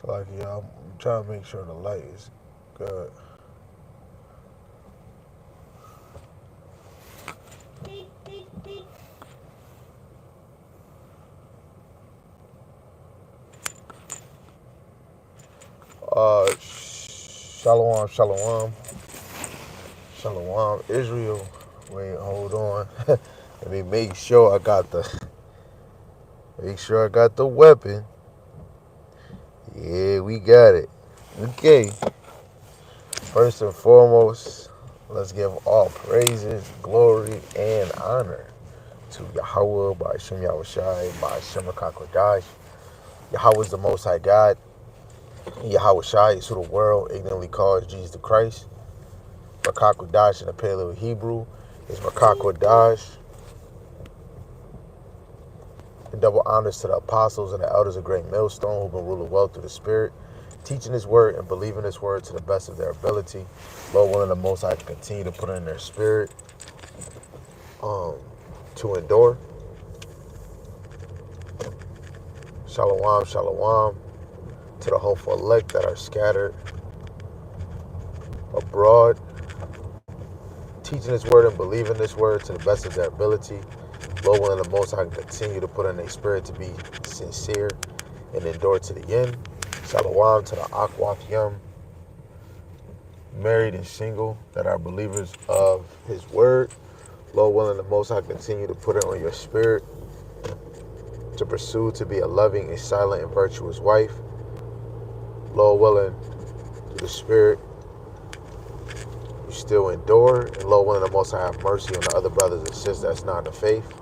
So like, yeah, I'm trying to make sure the light is good. Shalom, shalom, shalom, Israel. Wait, hold on. Let me make sure I got the weapon. Yeah, we got it. Okay. First and foremost, let's give all praises, glory, and honor to Yahweh by Shem Yahushai by Shem HaKakodash. Yahweh is the Most High God. Yahweh Shai is who the world ignorantly calls Jesus the Christ. Makakodash in the Paleo Hebrew is Makakodash. And double honors to the apostles and the elders of Great Millstone who've been ruling well through the Spirit, teaching His word and believing His word to the best of their ability. Lord willing, the Most High to continue to put in their spirit um, to endure. Shalom, shalom to the hopeful elect that are scattered abroad, teaching His word and believing His word to the best of their ability. Lord willing, the Most High can continue to put in their spirit to be sincere and endure to the end. Shalom to the Akwath Yum, married and single, that are believers of His word. Lord willing, the Most High continue to put it on your spirit to pursue to be a loving and silent and virtuous wife. Lord willing, through the spirit, you still endure. And Lord willing, the Most High have mercy on the other brothers and sisters that's not in the faith.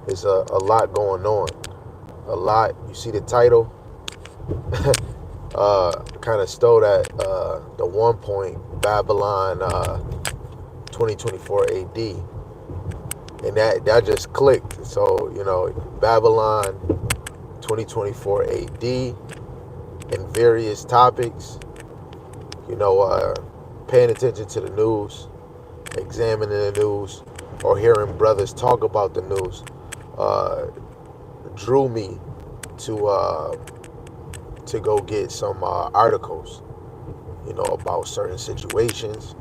There's a lot going on. A lot. You see the title? Kind of stole that, the 1 point, Babylon 2024 AD. And that just clicked. So, Babylon 2024 AD and various topics, paying attention to the news, examining the news, or hearing brothers talk about the news, drew me to go get some articles, about certain situations.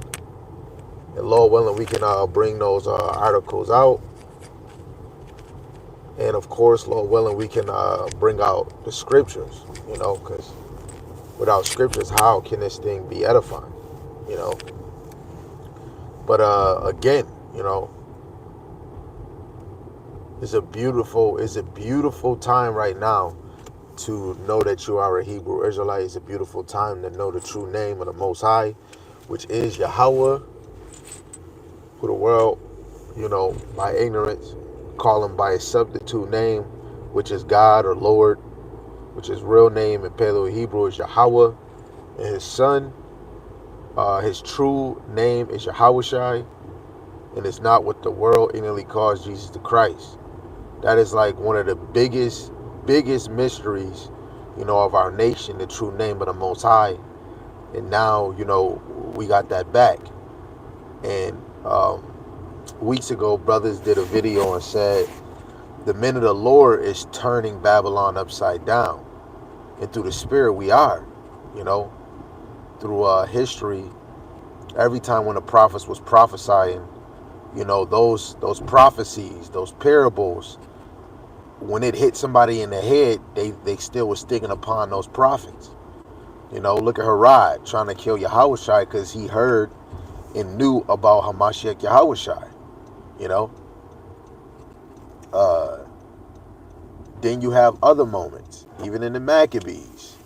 And Lord willing, we can bring those articles out. And of course, Lord willing, we can bring out the scriptures, because without scriptures, how can this thing be edifying, you know? But again, it's a beautiful time right now to know that you are a Hebrew Israelite. It's a beautiful time to know the true name of the Most High, which is Yahweh, who the world, by ignorance, call him by his substitute name, which is God or Lord, which his real name in Paleo Hebrew is Yahweh, and his son, his true name is Yahushai, and it's not what the world ignorantly calls Jesus the Christ. That is like one of the biggest mysteries, of our nation, the true name of the Most High. And now, we got that back. And weeks ago, brothers did a video and said the men of the Lord is turning Babylon upside down. And through the spirit we are, through history, every time when the prophets was prophesying, those prophecies, those parables, when it hit somebody in the head, they still was sticking upon those prophets. Look at Herod trying to kill Yahushai because he heard and knew about Hamashiach Yahushai. Uh, then you have other moments, even in the Maccabees,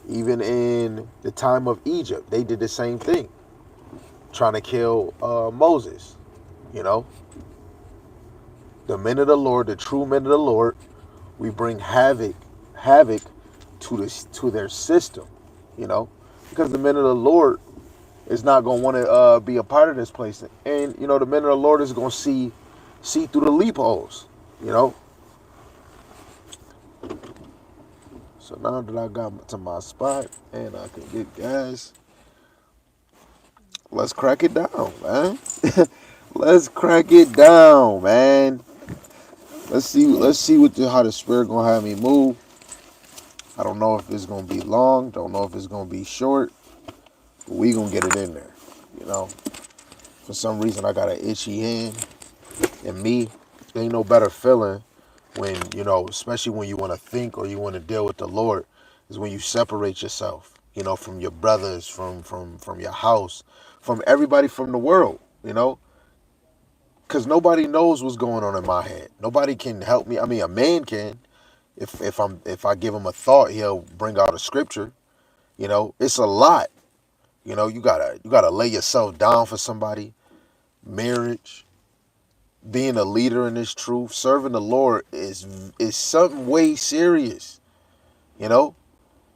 even in the time of Egypt, they did the same thing, trying to kill Moses. The men of the Lord, the true men of the Lord, we bring havoc to their system, because the men of the Lord is not going to want to be a part of this place, and the men of the Lord is going to see through the loopholes, So now that I got to my spot and I can get gas, let's crack it down, man. Let's crack it down, man. Let's see how the spirit gonna have me move. I don't know if it's gonna be long, don't know if it's gonna be short, but we gonna get it in there. You know, for some reason I got an itchy hand, and me, there ain't no better feeling when, you know, especially when you want to think or you want to deal with the Lord, is when you separate yourself, you know, from your brothers, from your house, from everybody, from the world, you know, because nobody knows what's going on in my head. Nobody can help me. I mean, a man can. If I give him a thought, he'll bring out a scripture. You know, it's a lot. You know, you gotta lay yourself down for somebody. Marriage, being a leader in this truth, serving the Lord is something way serious. You know,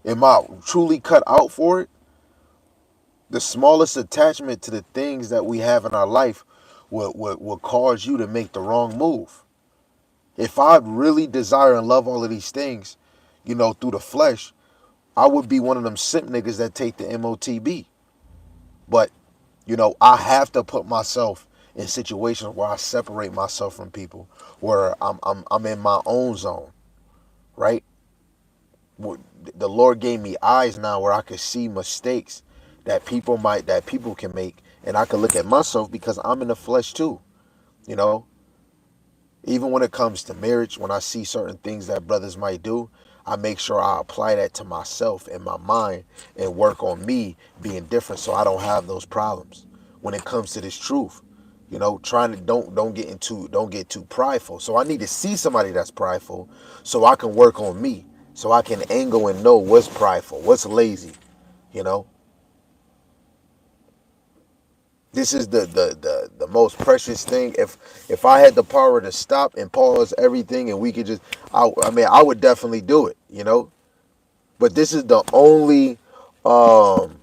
am I truly cut out for it? The smallest attachment to the things that we have in our life will cause you to make the wrong move. If I really desire and love all of these things, you know, through the flesh, I would be one of them simp niggas that take the MOTB. But, you know, I have to put myself in situations where I separate myself from people, where I'm in my own zone, right? The Lord gave me eyes now where I could see mistakes that people can make, and I can look at myself because I'm in the flesh too. You know, even when it comes to marriage, when I see certain things that brothers might do, I make sure I apply that to myself in my mind and work on me being different so I don't have those problems when it comes to this truth. You know, trying to don't get too prideful. So I need to see somebody that's prideful so I can work on me. So I can angle and know what's prideful, what's lazy, you know. This is the most precious thing. If I had the power to stop and pause everything and we could just, I mean, I would definitely do it, you know. But this is um,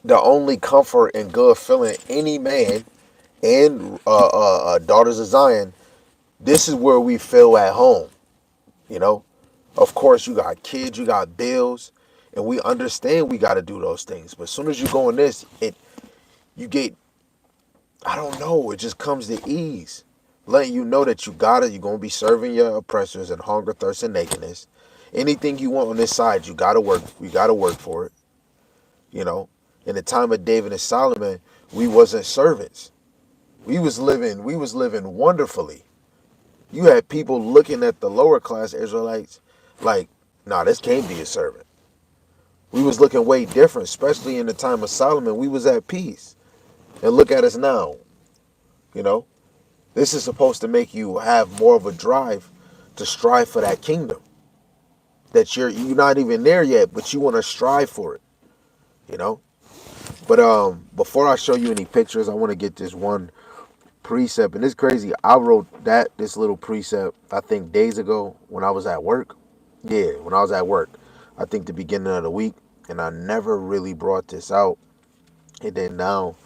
the only comfort and good feeling any man and daughters of Zion. This is where we feel at home, you know. Of course, you got kids, you got bills, and we understand we got to do those things. But as soon as you go in this, you get, I don't know, it just comes to ease. Letting you know that you're going to be serving your oppressors and hunger, thirst, and nakedness. Anything you want on this side, you got to work for it, you know. In the time of David and Solomon, we wasn't servants. We was living wonderfully. You had people looking at the lower class Israelites like, nah, this can't be a servant. We was looking way different, especially in the time of Solomon. We was at peace. And look at us now, you know. This is supposed to make you have more of a drive to strive for that kingdom. That you're not even there yet, but you want to strive for it, you know? But before I show you any pictures, I want to get this one precept. And it's crazy. I wrote this little precept, I think days ago when I was at work. Yeah, when I was at work. I think the beginning of the week. And I never really brought this out. And then now,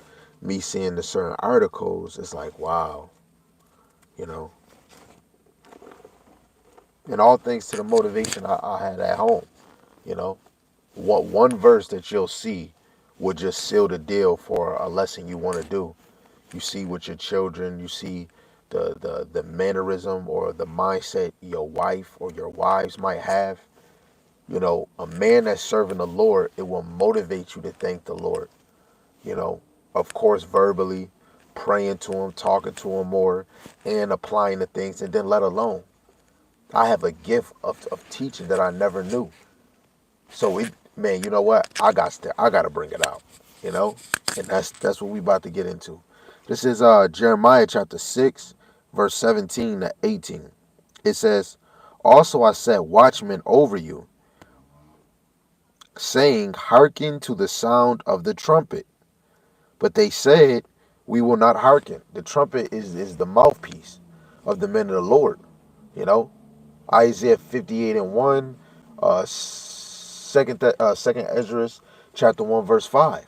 me seeing the certain articles, it's like, wow, you know. And all thanks to the motivation I had at home, you know. What one verse that you'll see will just seal the deal for a lesson you want to do. You see with your children, you see the mannerism or the mindset your wife or your wives might have. You know, a man that's serving the Lord, it will motivate you to thank the Lord. You know, of course, verbally, praying to him, talking to him more, and applying the things, and then let alone. I have a gift of teaching that I never knew. So man, you know what? I gotta bring it out. You know, and that's what we about to get into. This is Jeremiah chapter 6, verse 17 to 18. It says, "Also I set watchmen over you, saying, hearken to the sound of the trumpet. But they said, we will not hearken." The trumpet is the mouthpiece of the men of the Lord. You know, Isaiah 58 and 1, second Ezra chapter 1 verse 5.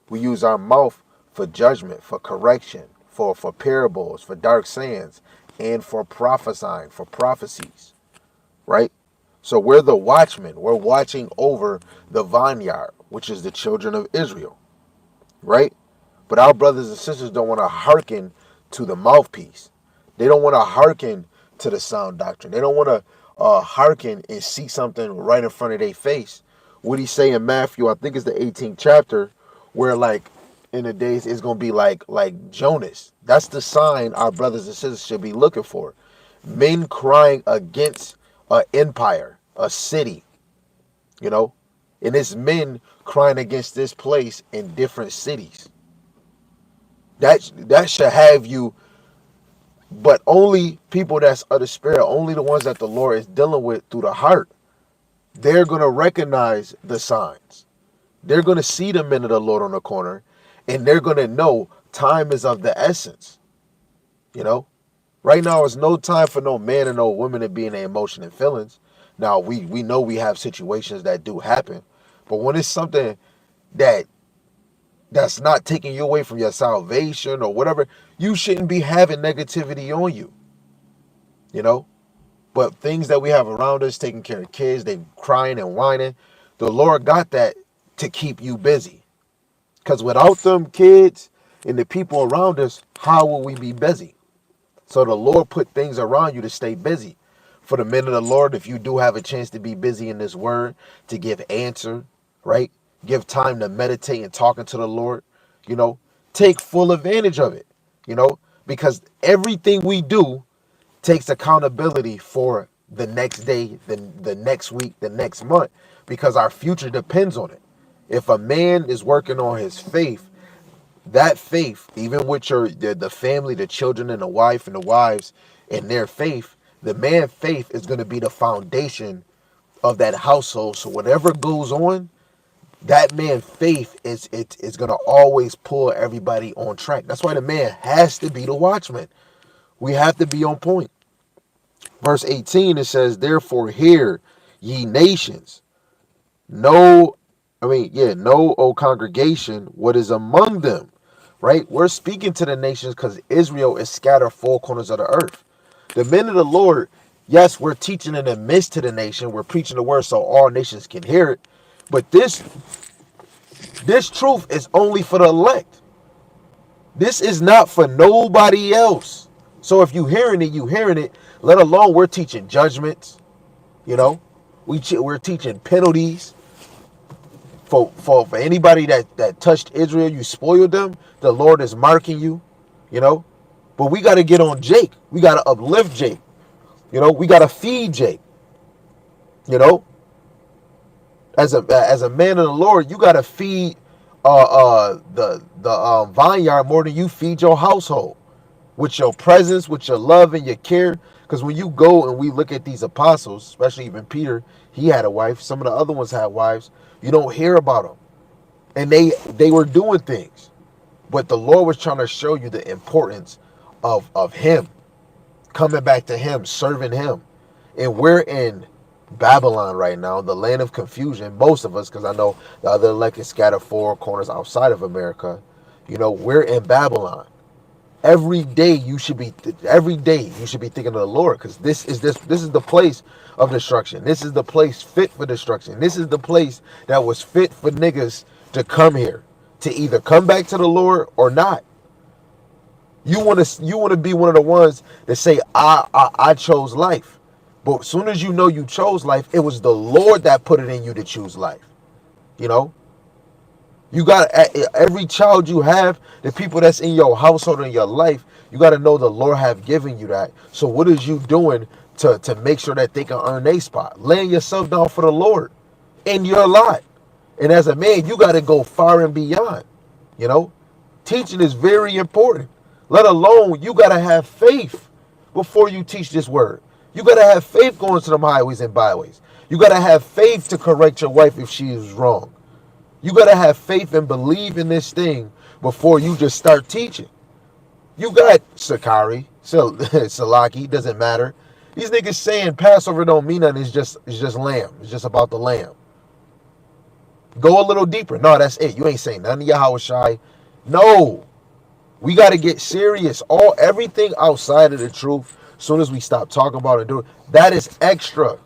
We use our mouth for judgment, for correction, for parables, for dark sayings, and for prophesying, for prophecies, right? So we're the watchmen. We're watching over the vineyard, which is the children of Israel, right? But our brothers and sisters don't want to hearken to the mouthpiece. They don't want to hearken to the sound doctrine. They don't want to hearken and see something right in front of their face. What he say in Matthew, I think it's the 18th chapter, where like in the days it's gonna be like Jonas. That's the sign our brothers and sisters should be looking for. Men crying against an empire, a city, you know, and it's men crying against this place in different cities. That should have you, but only people that's of the spirit, only the ones that the Lord is dealing with through the heart, they're gonna recognize the signs. They're gonna see the men of the Lord on the corner, and they're gonna know time is of the essence. You know, right now is no time for no man and no woman to be in their emotion and feelings. Now we know we have situations that do happen, but when it's something that that's not taking you away from your salvation or whatever, you shouldn't be having negativity on you. You know, but things that we have around us, taking care of kids, they crying and whining, the Lord got that to keep you busy. Because without them kids and the people around us, how will we be busy? So the Lord put things around you to stay busy. For the men of the Lord, if you do have a chance to be busy in this word, to give answer, right? Give time to meditate and talking to the Lord, you know, take full advantage of it, you know, because everything we do takes accountability for the next day, the next week, the next month, because our future depends on it. If a man is working on his faith, that faith, even with the family, the children and the wife and the wives and their faith, the man's faith is going to be the foundation of that household. So whatever goes on, that man's faith is going to always pull everybody on track. That's why the man has to be the watchman. We have to be on point. Verse 18, it says, therefore hear ye nations, know, know, O congregation, what is among them, right? We're speaking to the nations because Israel is scattered four corners of the earth. The men of the Lord, yes, we're teaching in the midst to the nation. We're preaching the word so all nations can hear it. But this truth is only for the elect. This is not for nobody else. So if you hearing it, you hearing it. Let alone we're teaching judgments. You know, we're teaching penalties for anybody that touched Israel. You spoiled them. The Lord is marking you. You know, but we got to get on Jake. We got to uplift Jake. You know, we got to feed Jake. You know, as a man of the Lord, you got to feed the vineyard more than you feed your household, with your presence, with your love and your care. Because when you go and we look at these apostles, especially even Peter, he had a wife. Some of the other ones had wives. You don't hear about them, and they were doing things, but the Lord was trying to show you the importance of Him, coming back to Him, serving Him. And we're in Babylon right now, the land of confusion. Most of us, because I know the other elect is scattered four corners outside of America. You know, we're in Babylon. Every day you should be thinking of the Lord, because this is the place of destruction. This is the place fit for destruction. This is the place that was fit for niggas to come here, to either come back to the Lord or not. You want to be one of the ones that say I chose life, but as soon as you know you chose life, it was the Lord that put it in you to choose life. You know. You got every child you have, the people that's in your household in your life, you got to know the Lord have given you that. So what is you doing to make sure that they can earn a spot? Laying yourself down for the Lord in your lot. And as a man, you got to go far and beyond. You know, teaching is very important. Let alone you got to have faith before you teach this word. You got to have faith going to them highways and byways. You got to have faith to correct your wife if she is wrong. You got to have faith and believe in this thing before you just start teaching. You got Sakari, Salaki, doesn't matter. These niggas saying Passover don't mean nothing. It's just lamb. It's just about the lamb. Go a little deeper. No, that's it. You ain't saying nothing to Yahweh Shai. No. We got to get serious. Everything outside of the truth, as soon as we stop talking about it, that is extra.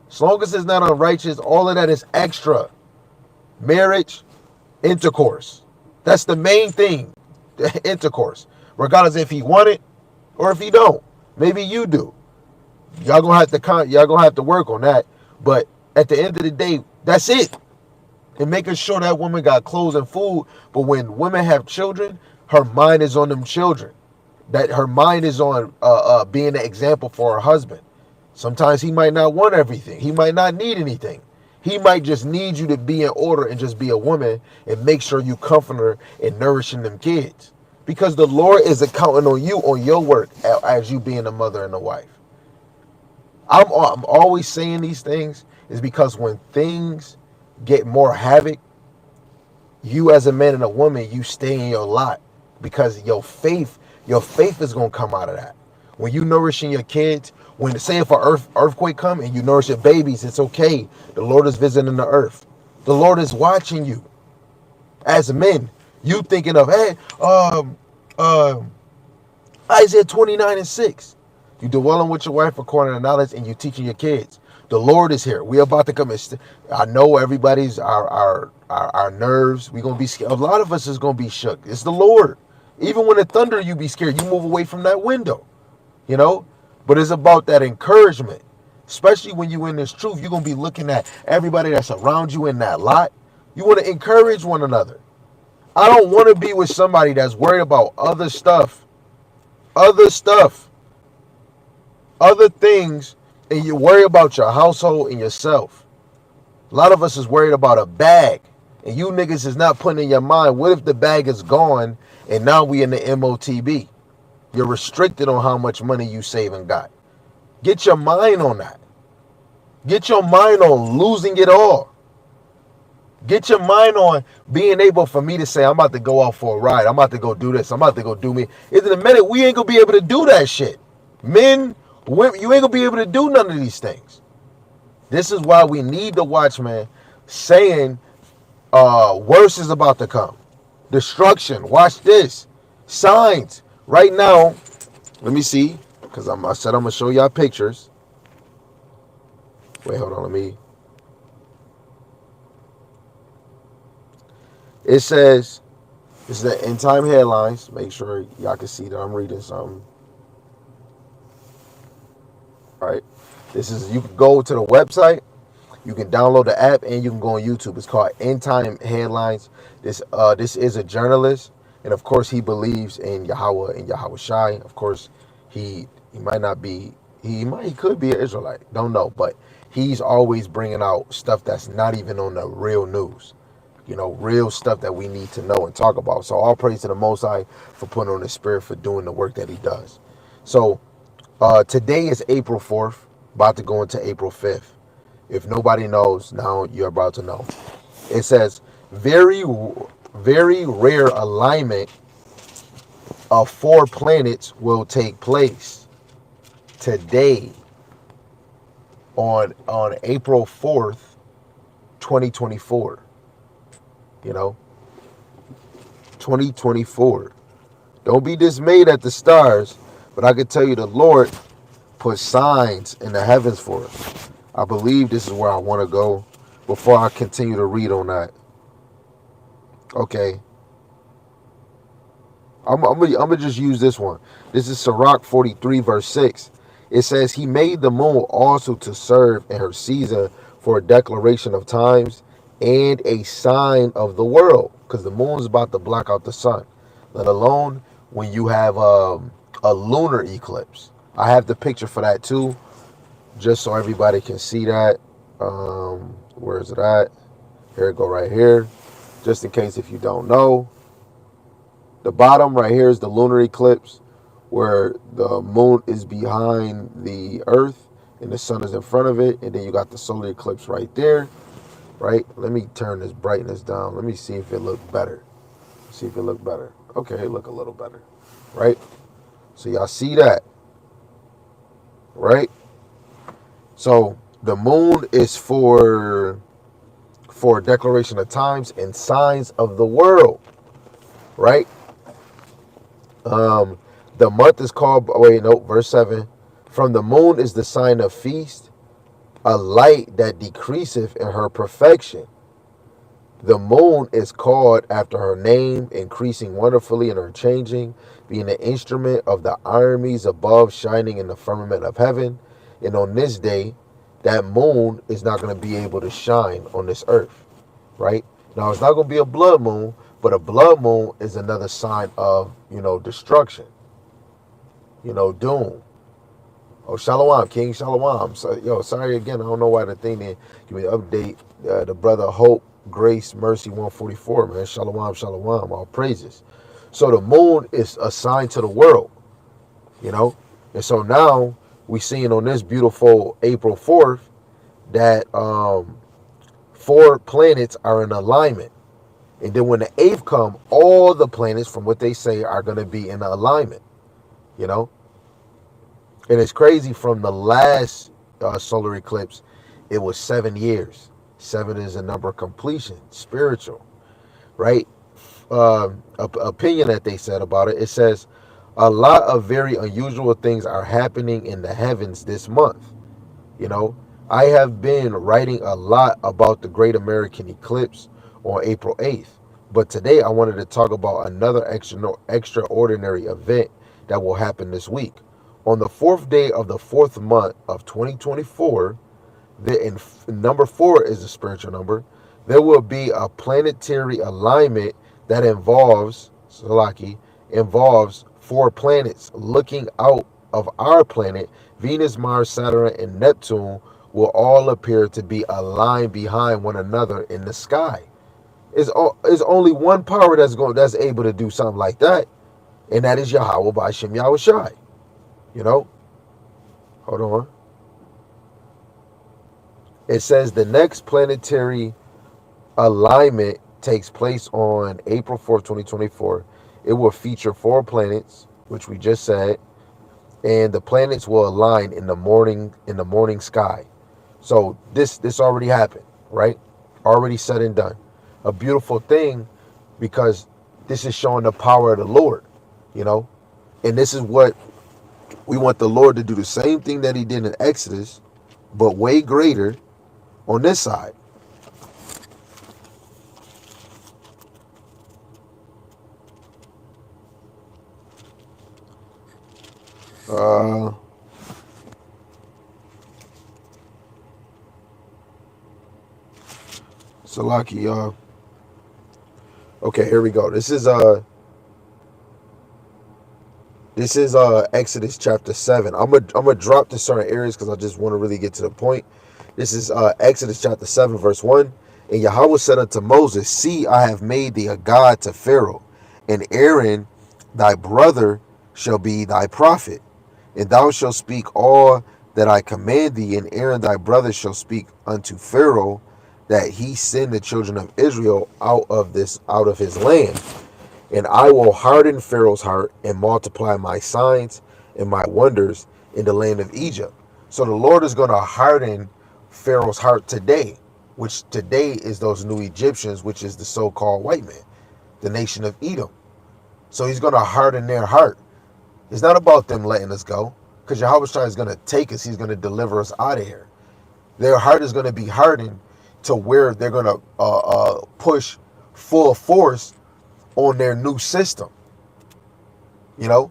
As long as it's not unrighteous, all of that is extra. Marriage, intercourse. That's the main thing. Intercourse. Regardless if he want it or if he don't. Maybe you do. Y'all gonna have to work on that. But at the end of the day, that's it. And making sure that woman got clothes and food. But when women have children, her mind is on them children. That her mind is on being an example for her husband. Sometimes he might not want everything. He might not need anything. He might just need you to be in order and just be a woman and make sure you comfort her and nourishing them kids. Because the Lord is accounting on you on your work as you being a mother and a wife. I'm always saying these things is because when things get more havoc, you as a man and a woman, you stay in your lot because your faith is gonna come out of that. When you nourishing your kids, when say if an earthquake come and you nourish your babies, it's okay. The Lord is visiting the earth. The Lord is watching you. As men, you thinking of hey, Isaiah 29:6. You dwelling with your wife according to knowledge, and you teaching your kids. The Lord is here. We're about to come. I know everybody's our nerves. We're gonna be scared. A lot of us is gonna be shook. It's the Lord. Even when it thunder, you be scared. You move away from that window, you know. But it's about that encouragement, especially when you in this truth. You're gonna be looking at everybody that's around you in that lot. You want to encourage one another. I don't want to be with somebody that's worried about other stuff, other things, and you worry about your household and yourself. A lot of us is worried about a bag, and you niggas is not putting in your mind, what if the bag is gone and now we in the MOTB? You're restricted on how much money you save and got. Get your mind on that. Get your mind on losing it all. Get your mind on being able for me to say, I'm about to go out for a ride. I'm about to go do this. I'm about to go do me. In a minute, we ain't going to be able to do that shit. Men, women, you ain't going to be able to do none of these things. This is why we need the watchman saying worse is about to come. Destruction. Watch this. Signs. Right now, let me see. Because I said I'm going to show y'all pictures. Wait, hold on. Let me. It says, this is the end time headlines. Make sure y'all can see that I'm reading something. All right. This is, you can go to the website. You can download the app and you can go on YouTube. It's called End Time Headlines. This is a journalist, and of course he believes in Yahweh and Yahweh Shai. Of course, he might not be, he could be an Israelite. Don't know, but he's always bringing out stuff that's not even on the real news. You know, real stuff that we need to know and talk about. So all praise to the Most High for putting on His Spirit for doing the work that He does. So today is April 4th, about to go into April 5th. If nobody knows, now you're about to know. It says, very rare alignment of 4 planets will take place today on April 4th, 2024. You know, 2024. Don't be dismayed at the stars, but I can tell you the Lord put signs in the heavens for us. I believe this is where I want to go before I continue to read on that. Okay. I'm gonna just use this one. This is Sirach 43 verse 6. It says, He made the moon also to serve in her season for a declaration of times and a sign of the world, because the moon is about to block out the sun, let alone when you have a lunar eclipse. I have the picture for that too, just so everybody can see that. Where is it at? Here it go right here, just in case if you don't know. The bottom right here is the lunar eclipse, where the moon is behind the earth and the sun is in front of it, and then you got the solar eclipse right there. Right? Let me turn this brightness down. Let me see if it look better. See if it look better. Okay, it look a little better. Right? So y'all see that. Right? So the moon is for declaration of times and signs of the world. Right? The month is called, verse 7. From the moon is the sign of feast, a light that decreaseth in her perfection. The moon is called after her name, increasing wonderfully in her changing, being an instrument of the armies above, shining in the firmament of heaven. And on this day, that moon is not going to be able to shine on this earth, right? Now, it's not going to be a blood moon, but a blood moon is another sign of, destruction, doom. Oh, Shalom, King Shalom. So, sorry again. I don't know why the thing didn't give me an update. The brother Hope, Grace, Mercy 144, man. Shalom, Shalom. All praises. So the moon is a sign to the world, And so now we seeing on this beautiful April 4th that 4 planets are in alignment. And then when the 8th come, all the planets, from what they say, are going to be in alignment, And it's crazy, from the last solar eclipse, it was 7 years. 7 is a number of completion, spiritual, right? Opinion that they said about it. It says, a lot of very unusual things are happening in the heavens this month. I have been writing a lot about the Great American Eclipse on April 8th. But today I wanted to talk about another extraordinary event that will happen this week. On the 4th day of the 4th month of 2024, number 4 is a spiritual number, there will be a planetary alignment that involves 4 planets looking out of our planet. Venus, Mars, Saturn, and Neptune will all appear to be aligned behind one another in the sky. It's only one power that's able to do something like that, and that is Yahweh B'Shem Yahushai. Hold on. It says the next planetary alignment takes place on April 4th, 2024. It will feature 4 planets, which we just said, and the planets will align in the morning sky. So this already happened, right? Already said and done. A beautiful thing, because this is showing the power of the Lord, And this is what we want the Lord to do, the same thing that he did in Exodus, but way greater on this side. Salaki, y'all. Okay, here we go. This is Exodus chapter 7. I'm gonna drop to certain areas because I just want to really get to the point. This is Exodus chapter 7, verse 1. And Yahweh said unto Moses, see, I have made thee a god to Pharaoh, and Aaron thy brother shall be thy prophet. And thou shalt speak all that I command thee, and Aaron thy brother shall speak unto Pharaoh, that he send the children of Israel out of his land. And I will harden Pharaoh's heart and multiply my signs and my wonders in the land of Egypt. So the Lord is going to harden Pharaoh's heart today, which today is those new Egyptians, which is the so-called white man, the nation of Edom. So he's going to harden their heart. It's not about them letting us go, because Yahweh is going to take us. He's going to deliver us out of here. Their heart is going to be hardened to where they're going to push full force on their new system. The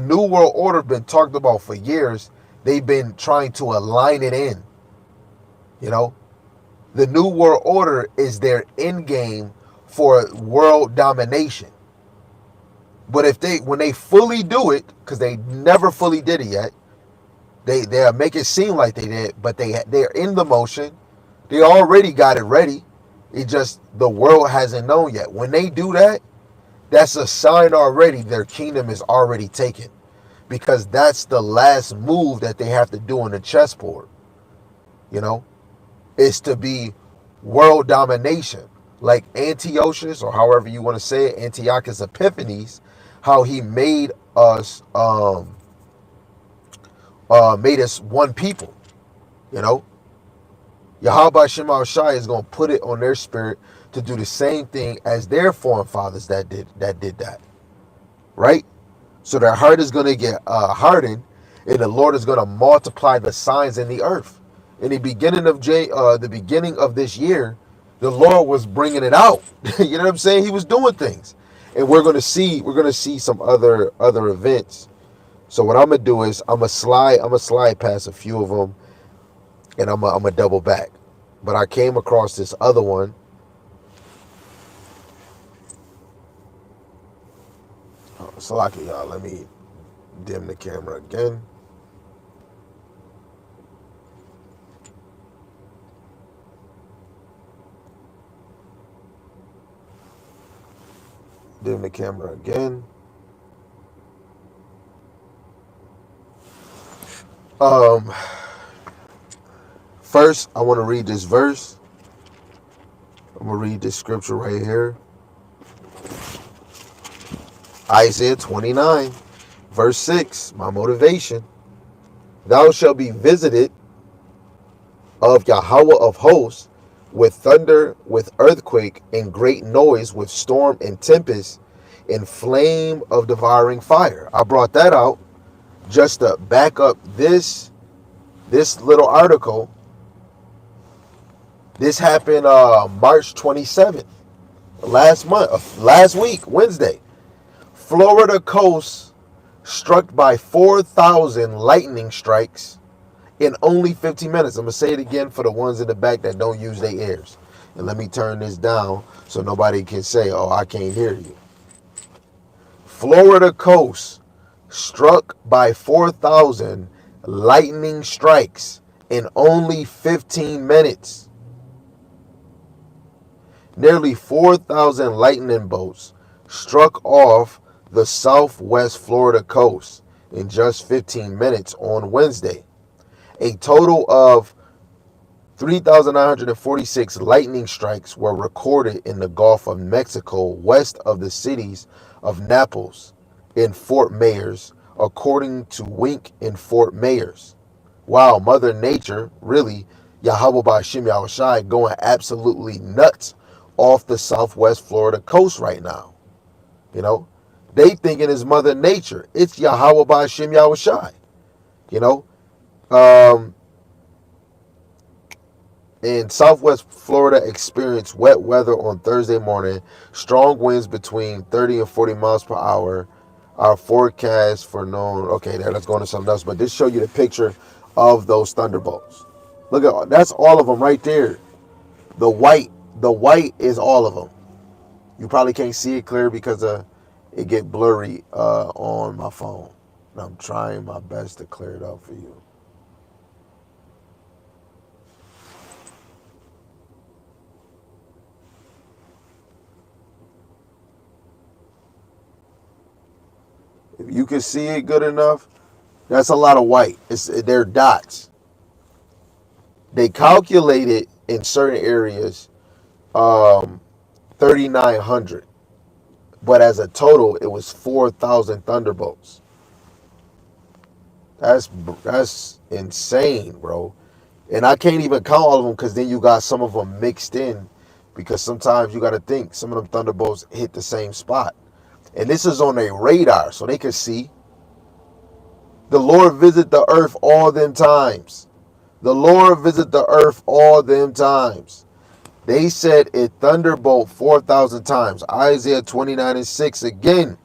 New World Order has been talked about for years. They've been trying to align it in. The New World Order is their end game for world domination. But when they fully do it, because they never fully did it yet, they'll make it seem like they did, but they're in the motion. They already got it ready. It just, the world hasn't known yet. When they do that, that's a sign already their kingdom is already taken. Because that's the last move that they have to do on the chessboard. Is to be world domination. Like Antiochus, or however you want to say it, Antiochus Epiphanes, how he made us one people. Yahweh Shema Shai is going to put it on their spirit to do the same thing as their foreign fathers that did that. Right? So their heart is going to get hardened, and the Lord is going to multiply the signs in the earth. In the beginning of this year, the Lord was bringing it out. You know what I'm saying? He was doing things, and we're going to see some other events. So what I'm gonna do is I'm gonna slide past a few of them, and I'm gonna double back. But I came across this other one. Salaki, y'all. Let me dim the camera again. Dim the camera again. Um, First, I want to read this verse. I'm gonna read this scripture right here. Isaiah 29, verse 6. My motivation. Thou shalt be visited of Yahweh of hosts with thunder, with earthquake, and great noise, with storm and tempest, and flame of devouring fire. I brought that out just to back up this little article. This happened March 27th, last week, Wednesday. Florida coast struck by 4,000 lightning strikes in only 15 minutes. I'm going to say it again for the ones in the back that don't use their ears. And let me turn this down so nobody can say, oh, I can't hear you. Florida coast struck by 4,000 lightning strikes in only 15 minutes. Nearly 4,000 lightning bolts struck off the southwest Florida coast in just 15 minutes on Wednesday. A total of 3,946 lightning strikes were recorded in the Gulf of Mexico west of the cities of Naples and Fort Myers, according to Wink in Fort Myers. Wow, Mother Nature, really, Yahweh Ba'ashim Yahushai, going absolutely nuts off the southwest Florida coast right now. You know, they thinking it's Mother Nature. It's Yahweh Ba'ashim Yahushai. You know, in southwest Florida experienced wet weather on Thursday morning. Strong winds between 30 and 40 miles per hour. Our forecast for known. Okay, there. Let's go into something else. But this show you the picture of those thunderbolts. Look at that's all of them right there. The white is all of them. You probably can't see it clear because it get blurry on my phone. And I'm trying my best to clear it up for you. If you can see it good enough, that's a lot of white. They're dots. They calculated in certain areas 3,900, but as a total, it was 4,000 thunderbolts. That's insane, bro. And I can't even count all of them because then you got some of them mixed in, because sometimes you got to think some of them thunderbolts hit the same spot. And this is on a radar, so they can see. The Lord visit the earth all them times. The Lord visit the earth all them times. They said it thunderbolt 4,000 times. Isaiah 29 and 6 again.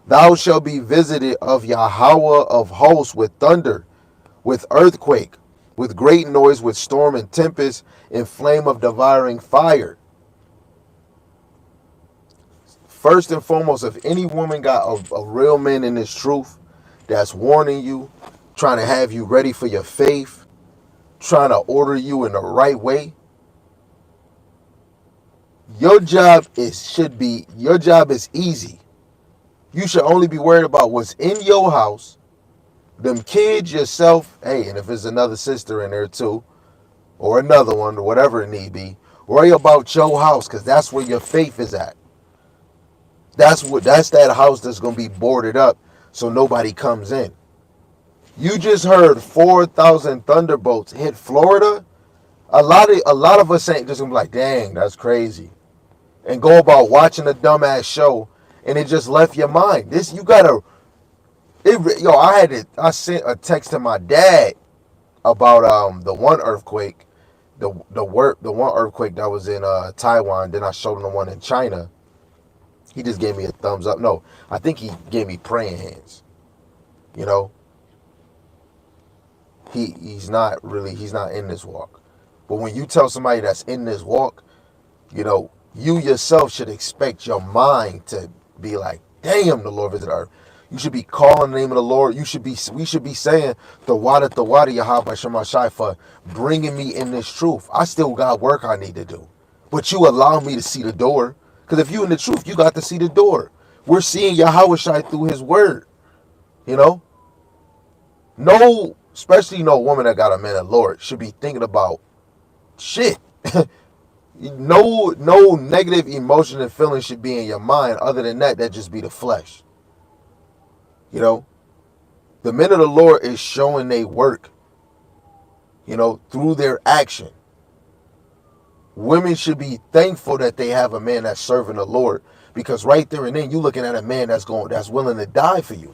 Thou shalt be visited of Yahweh of hosts with thunder, with earthquake, with great noise, with storm and tempest, and flame of devouring fire. First and foremost, if any woman got a real man in this truth that's warning you, trying to have you ready for your faith, trying to order you in the right way, your job is easy. You should only be worried about what's in your house, them kids, yourself, hey, and if there's another sister in there too, or another one, or whatever it need be, worry about your house, because that's where your faith is at. That's that house that's gonna be boarded up so nobody comes in. You just heard 4,000 thunderbolts hit Florida. A lot of us ain't just gonna be like, dang, that's crazy, and go about watching a dumbass show, and it just left your mind. I sent a text to my dad about the one earthquake, the one earthquake that was in Taiwan. Then I showed him the one in China. He just gave me a thumbs up. No, I think he gave me praying hands. You know, he's not in this walk. But when you tell somebody that's in this walk, you know, you yourself should expect your mind to be like, damn, the Lord visited earth. You should be calling the name of the Lord. We should be saying the water Yahweh Shemashai for bringing me in this truth. I still got work I need to do. But you allow me to see the door. Because if you in the truth, you got to see the door. We're seeing Yahweh Shai through his word. You know? No, especially no woman that got a man of Lord should be thinking about shit. No negative emotion and feeling should be in your mind. Other than that, that just be the flesh. You know, the men of the Lord is showing they work, you know, through their action. Women should be thankful that they have a man that's serving the Lord, because right there and then you looking at a man that's willing to die for you.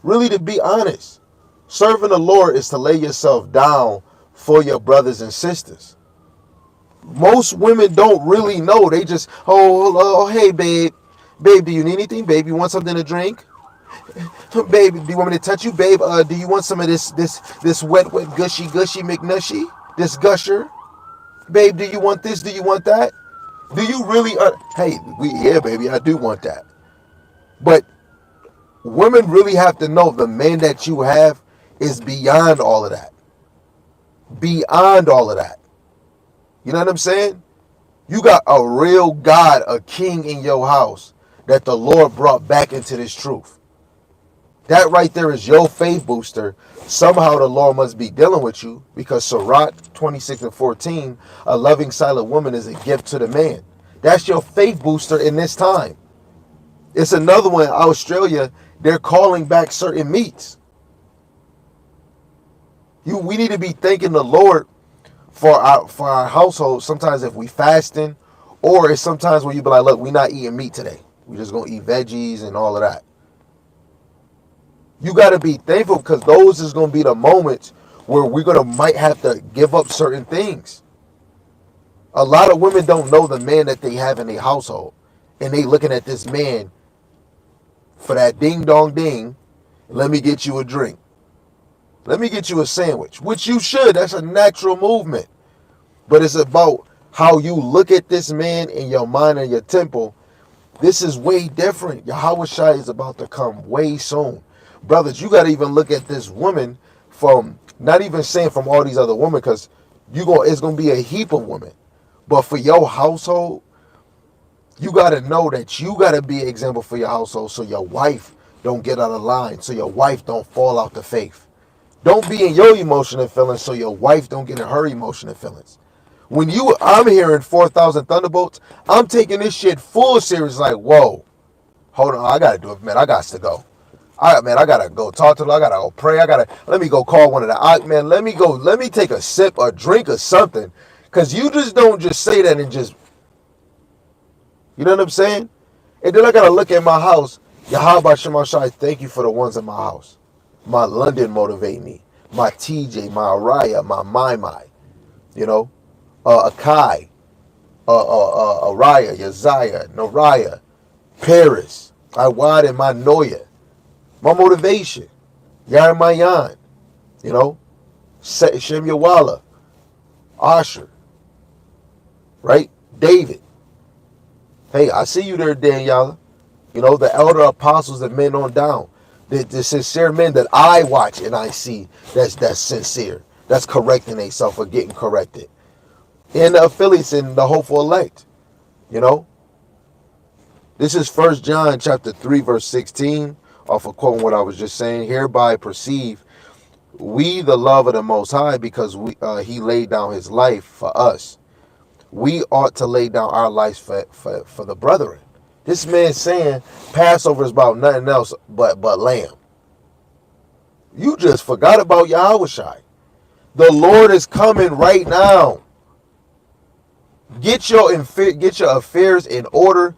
Really, to be honest, serving the Lord is to lay yourself down for your brothers and sisters. Most women don't really know. They just, oh, hey, babe, do you need anything, babe? You want something to drink? Babe, do you want me to touch you, babe? Do you want some of this wet, gushy McNushy? This gusher? Babe, do you want this? Do you want that? Do you really? Yeah, baby, I do want that. But women really have to know the man that you have is beyond all of that. Beyond all of that. You know what I'm saying? You got a real God, a king in your house that the Lord brought back into this truth. That right there is your faith booster. Somehow the Lord must be dealing with you, because Sirach 26:14, a loving silent woman is a gift to the man. That's your faith booster in this time. It's another one in Australia. They're calling back certain meats. We need to be thanking the Lord for our household. Sometimes if we fasting, or it's sometimes where you be like, look, we not eating meat today. We just gonna eat veggies and all of that. You got to be thankful, because those is going to be the moments where we're might have to give up certain things. A lot of women don't know the man that they have in their household, and they looking at this man for that ding dong ding. Let me get you a drink. Let me get you a sandwich, which you should. That's a natural movement. But it's about how you look at this man in your mind and your temple. This is way different. Yahweh Shai is about to come way soon. Brothers, you got to even look at this woman from, not even saying from all these other women, because it's going to be a heap of women. But for your household, you got to know that you got to be an example for your household, so your wife don't get out of line, so your wife don't fall out the faith. Don't be in your emotional feelings, so your wife don't get in her emotional feelings. When I'm hearing 4,000 thunderbolts, I'm taking this shit full serious. Like, whoa, hold on, I got to do it, man. I got to go. All right, man, I gotta go talk to them. I gotta go pray. Let me go call one of the, man, let me take a sip or drink or something. Because you just don't just say that and just, you know what I'm saying? And then I gotta look at my house. Yahweh Shemashai, thank you for the ones in my house. My London motivate me. My TJ, my Araya, my Mai, you know, Akai, Araya, Yaziah, Nariah, Paris, Iwad, and my Noya. My motivation, Yaramayan, you know, Shem Yawala, Asher, right? David. Hey, I see you there, Daniela. You know, the elder apostles and men on down. The sincere men that I watch and I see that's sincere. That's correcting themselves or getting corrected. And the affiliates and the hopeful elect. You know? This is 1 John chapter 3, verse 16. Off of quoting what I was just saying, hereby perceive we the love of the Most High, because He laid down His life for us. We ought to lay down our lives for the brethren. This man saying Passover is about nothing else but lamb. You just forgot about Yahweh Shai. The Lord is coming right now. Get your affairs in order.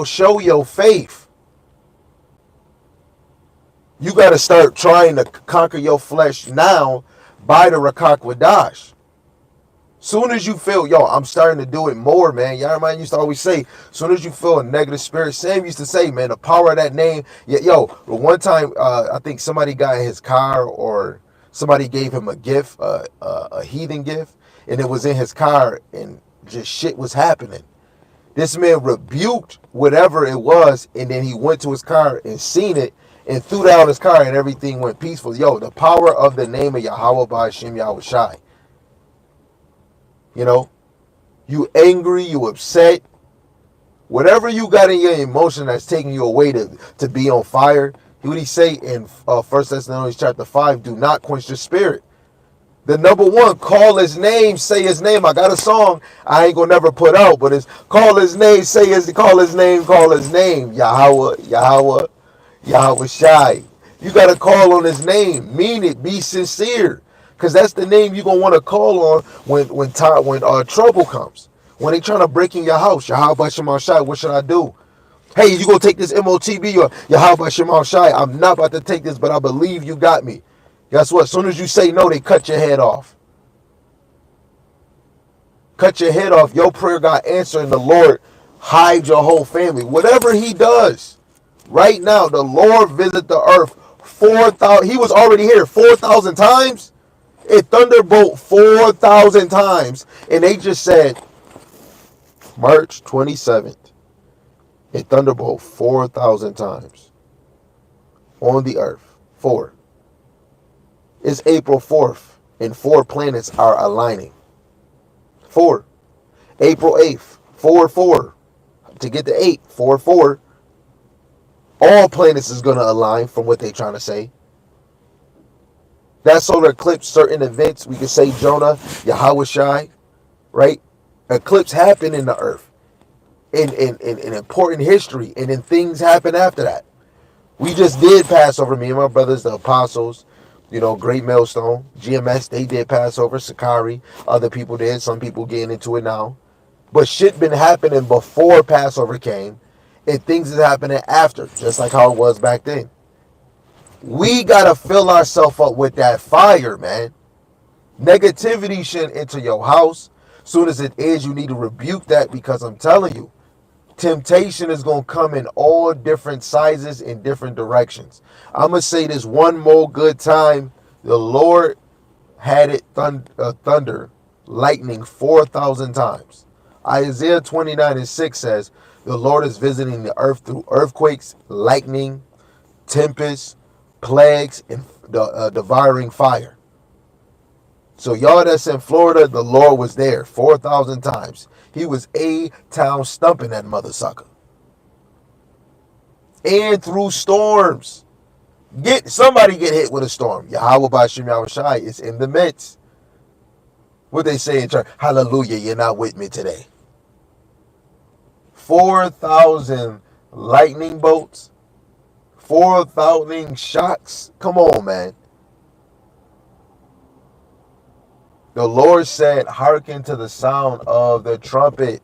Show your faith. You got to start trying to conquer your flesh now by the Rakak Wadash. Soon as you feel, yo, I'm starting to do it more, man. Y'all man used to always say, soon as you feel a negative spirit, Sam used to say, man, the power of that name. Yeah, yo, one time, I think somebody got in his car or somebody gave him a gift, a heathen gift, and it was in his car, and just shit was happening. This man rebuked whatever it was, and then he went to his car and seen it and threw down his car, and everything went peaceful. Yo, the power of the name of Yahweh Ba'Shem Yahweh Shai. You know, you angry, you upset, whatever you got in your emotion that's taking you away to be on fire. What he say in 1 Thessalonians chapter 5, do not quench the spirit. The number one, call his name, say his name. I got a song I ain't gonna never put out, but it's call his name, call his name, call his name. Yahweh, Yahweh, Yahweh Shai. You gotta call on his name. Mean it, be sincere. Because that's the name you're gonna want to call on when trouble comes. When they trying to break in your house. Yahweh Shema Shai, what should I do? Hey, you gonna take this MOTB or Yahweh Shema Shai? I'm not about to take this, but I believe you got me. Guess what? As soon as you say no, they cut your head off. Cut your head off. Your prayer got answered, and the Lord hides your whole family. Whatever he does, right now, the Lord visit the earth 4,000. He was already here 4,000 times. It thunderbolt 4,000 times, and they just said March 27th. It thunderbolt 4,000 times on the earth. 4. It's April 4th, and 4 planets are aligning. 4. April 8th, 4-4. To get to 8, 4-4. All planets is going to align from what they're trying to say. That solar eclipse, certain events, we could say Jonah, Yahweh Shai, right? Eclipse happen in the earth, in important history, and then things happen after that. We just did Passover, me and my brothers, the apostles, Great Millstone, GMS, they did Passover, Sakari, other people did, some people getting into it now. But shit been happening before Passover came, and things is happening after, just like how it was back then. We gotta fill ourselves up with that fire, man. Negativity shouldn't enter your house. Soon as it is, you need to rebuke that, because I'm telling you, temptation is going to come in all different sizes in different directions. I'm going to say this one more good time. The Lord had it thunder, lightning 4,000 times. Isaiah 29:6 says, the Lord is visiting the earth through earthquakes, lightning, tempests, plagues, and devouring fire. So y'all that's in Florida, the Lord was there 4,000 times. He was A-town stumping that mother sucker. And through storms. Somebody get hit with a storm. Yahweh Ba'Shem Yahweh Shai is in the midst. What they say in church, hallelujah, you're not with me today. 4,000 lightning bolts. 4,000 shocks. Come on, man. The Lord said, hearken to the sound of the trumpet.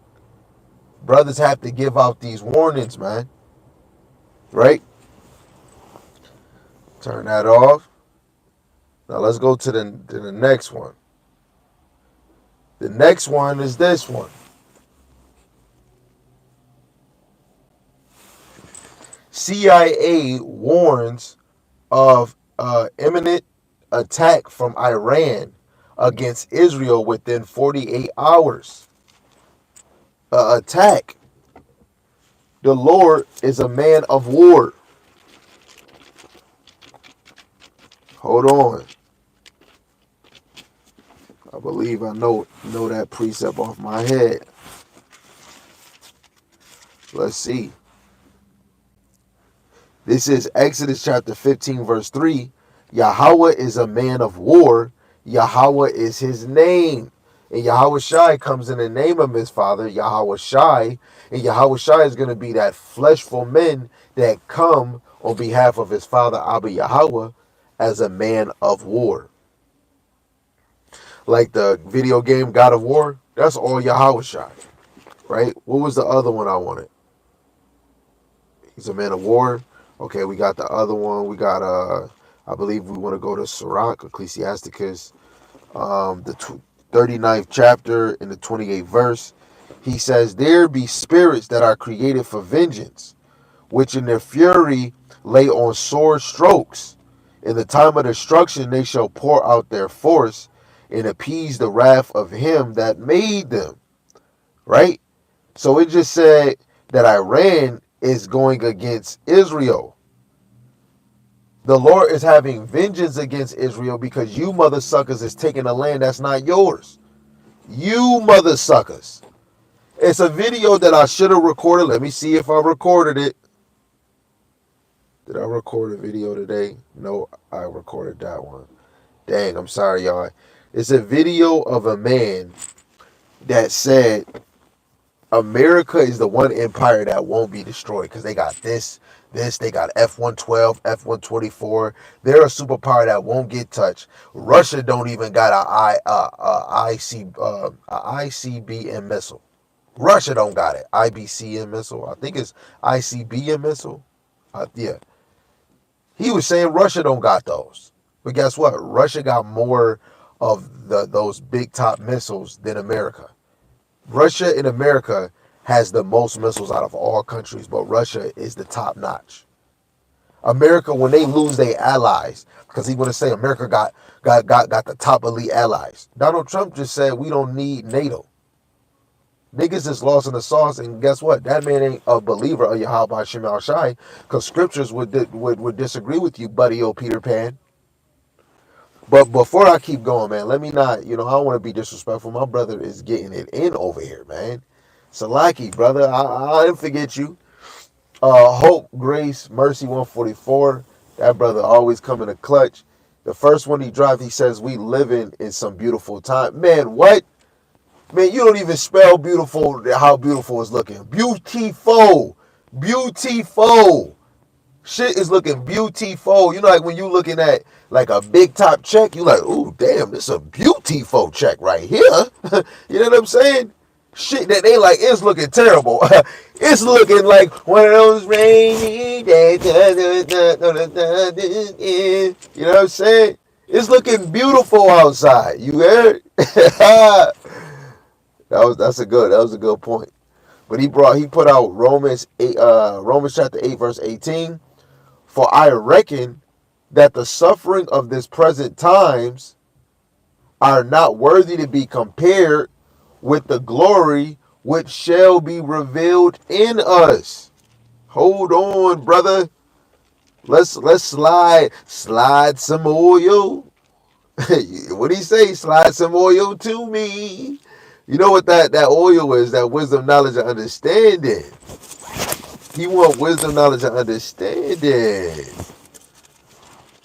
Brothers have to give out these warnings, man. Right? Turn that off. Now let's go to the next one. The next one is this one. CIA warns of imminent attack from Iran against Israel within 48 hours. Attack. The Lord is a man of war. Hold on. I believe I know that precept off my head. Let's see. This is Exodus chapter 15, verse 3. Yahweh is a man of war. Yahweh is his name. And Yahweh Shai comes in the name of his father, Yahweh Shai. And Yahweh Shai is going to be that fleshful men that come on behalf of his father, Abba Yahweh, as a man of war. Like the video game God of War, that's all Yahweh Shai. Right? What was the other one I wanted? He's a man of war. Okay, we got the other one. We got I believe we want to go to Sirach, Ecclesiasticus. 39th chapter in the 28th verse. He says, there be spirits that are created for vengeance, which in their fury lay on sword strokes. In the time of destruction they shall pour out their force and appease the wrath of him that made them. Right? So it just said that Iran is going against Israel. The Lord is having vengeance against Israel because you mother suckers is taking a land that's not yours. You mother suckers. It's a video that I should have recorded. Let me see if I recorded it. Did I record a video today? No, I recorded that one. Dang, I'm sorry, y'all. It's a video of a man that said America is the one empire that won't be destroyed because they got this, they got F-112, F-124. They're a superpower that won't get touched. Russia don't even got a ICBM missile. Russia don't got it. IBCM missile. I think it's ICBM missile. Yeah. He was saying Russia don't got those. But guess what? Russia got more of those big top missiles than America. Russia and America has the most missiles out of all countries, but Russia is the top notch. America, when they lose their allies, because he want to say America got the top elite allies. Donald Trump just said we don't need NATO. Niggas is lost in the sauce, and guess what? That man ain't a believer of Yahweh Shem Al Shai, because scriptures would disagree with you, buddy, old Peter Pan. But before I keep going, man, let me not, I don't want to be disrespectful. My brother is getting it in over here, man. Salaki, brother, I didn't forget you. Hope, Grace, Mercy 144. That brother always come in a clutch. The first one he dropped, he says, we living in some beautiful time. Man, what? Man, you don't even spell beautiful, how beautiful it's looking. Beautiful. Beautiful. Shit is looking beautiful. You know, like when you looking at like a big top check, you like, ooh, damn, this is a beautiful check right here. You know what I'm saying? Shit that they like is looking terrible. It's looking like one of those rainy days. You know what I'm saying? It's looking beautiful outside. You heard? That was a good point. But he put out Romans chapter 8 verse 18. For I reckon that the suffering of this present times are not worthy to be compared with the glory which shall be revealed in us. Hold on, brother. Let's slide some oil. What do he say? Slide some oil to me. You know what that oil is? That wisdom, knowledge, and understanding. He want wisdom, knowledge, and understanding.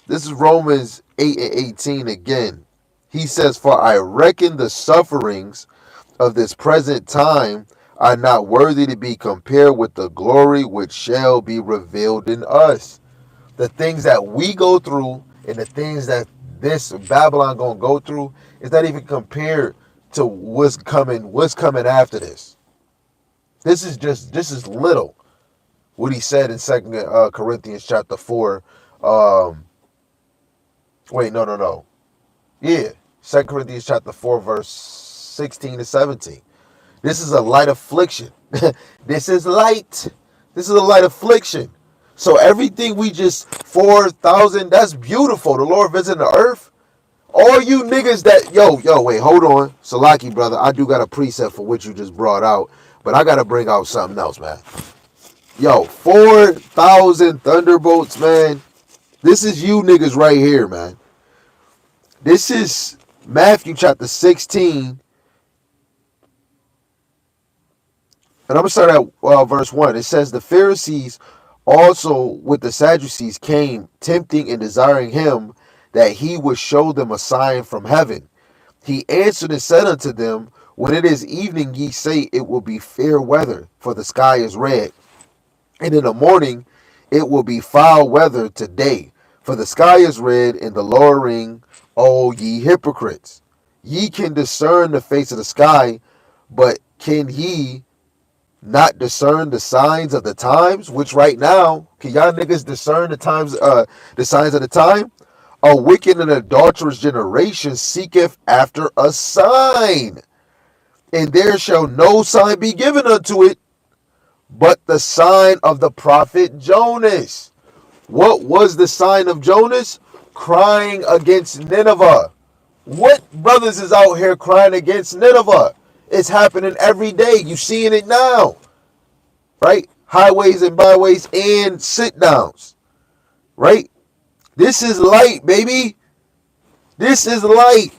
This is Romans 8 and 18 again. He says, for I reckon the sufferings of this present time are not worthy to be compared with the glory which shall be revealed in us. The things that we go through and the things that this Babylon gonna go through is not even compared to what's coming after this. This is little. What he said in 2 Corinthians chapter 4. Yeah. 2 Corinthians chapter 4, verse 16 to 17. This is a light affliction. This is light. This is a light affliction. So everything we just 4,000, that's beautiful. The Lord visiting the earth. All you niggas that, wait, hold on. Salaki, brother, I do got a precept for what you just brought out, but I got to bring out something else, man. 4,000 thunderbolts, man. This is you niggas right here, man. This is Matthew chapter 16. And I'm going to start at verse 1. It says, the Pharisees also with the Sadducees came, tempting and desiring him that he would show them a sign from heaven. He answered and said unto them, when it is evening, ye say it will be fair weather, for the sky is red. And in the morning, it will be foul weather today, for the sky is red, and the lowering, O ye hypocrites. Ye can discern the face of the sky, but can ye not discern the signs of the times? Which right now, can y'all niggas discern the signs of the time? A wicked and adulterous generation seeketh after a sign, and there shall no sign be given unto it, but the sign of the prophet Jonas. What was the sign of Jonas? Crying against Nineveh. What brothers is out here crying against Nineveh? It's happening every day. You seeing it now, right? Highways and byways and sit downs, right? This is light, baby. This is light.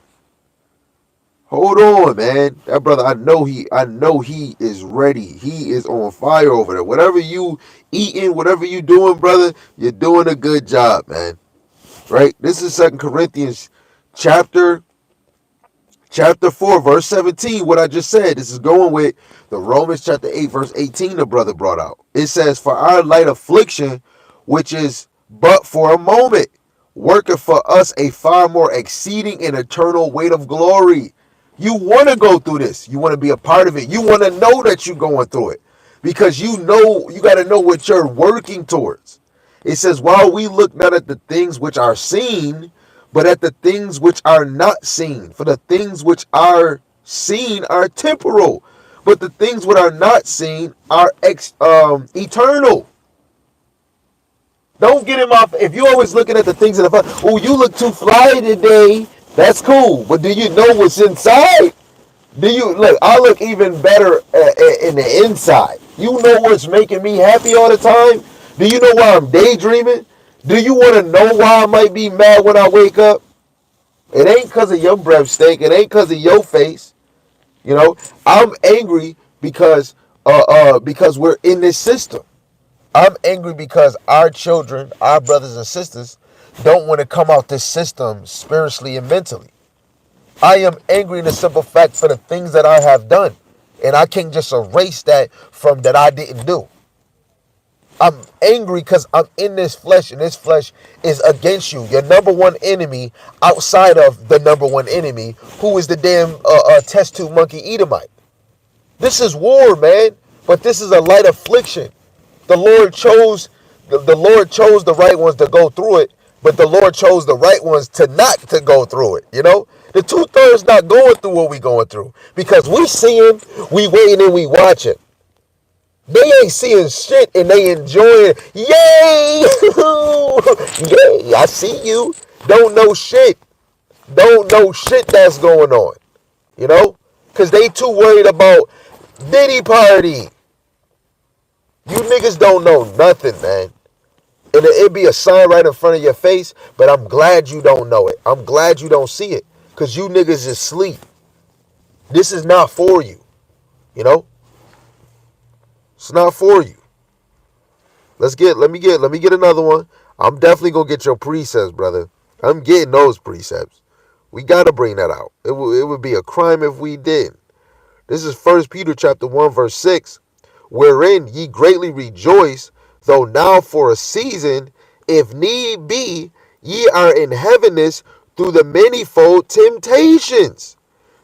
Hold on, man. That brother, I know he is ready. He is on fire over there. Whatever you eating, whatever you doing, brother, you're doing a good job, man. Right? This is 2 Corinthians chapter 4, verse 17. What I just said. This is going with the Romans chapter 8, verse 18 the brother brought out. It says, for our light affliction, which is but for a moment, worketh for us a far more exceeding and eternal weight of glory. You want to go through this. You want to be a part of it. You want to know that you're going through it. Because you got to know what you're working towards. It says, while we look not at the things which are seen, but at the things which are not seen. For the things which are seen are temporal, but the things which are not seen are eternal. Don't get him off. If you're always looking at the things in the front, oh, you look too fly today. That's cool. But do you know what's inside? Do you look? I look even better in the inside. You know what's making me happy all the time? Do you know why I'm daydreaming? Do you want to know why I might be mad when I wake up? It ain't because of your breath stink. It ain't because of your face. You know, I'm angry because we're in this system. I'm angry because our children, our brothers and sisters, don't want to come out this system spiritually and mentally. I am angry in the simple fact for the things that I have done. And I can't just erase that from that I didn't do. I'm angry because I'm in this flesh, and this flesh is against you. Your number one enemy outside of the number one enemy, who is the damn test tube monkey Edomite. This is war, man. But this is a light affliction. The Lord chose the right ones to go through it, but the Lord chose the right ones to not to go through it. You know, the 2/3 not going through what we going through because we seeing, we waiting, and we watching. They ain't seeing shit and they enjoying. Yay! Yay! I see you. Don't know shit. Don't know shit that's going on. You know, because they too worried about Diddy Party. You niggas don't know nothing, man. And it be a sign right in front of your face, but I'm glad you don't know it. I'm glad you don't see it, because you niggas is asleep. This is not for you, you know? It's not for you. Let me get another one. I'm definitely going to get your precepts, brother. I'm getting those precepts. We got to bring that out. It would be a crime if we didn't. This is 1 Peter chapter 1, verse 6. Wherein ye greatly rejoice, though now for a season, if need be, ye are in heaviness through the manifold temptations.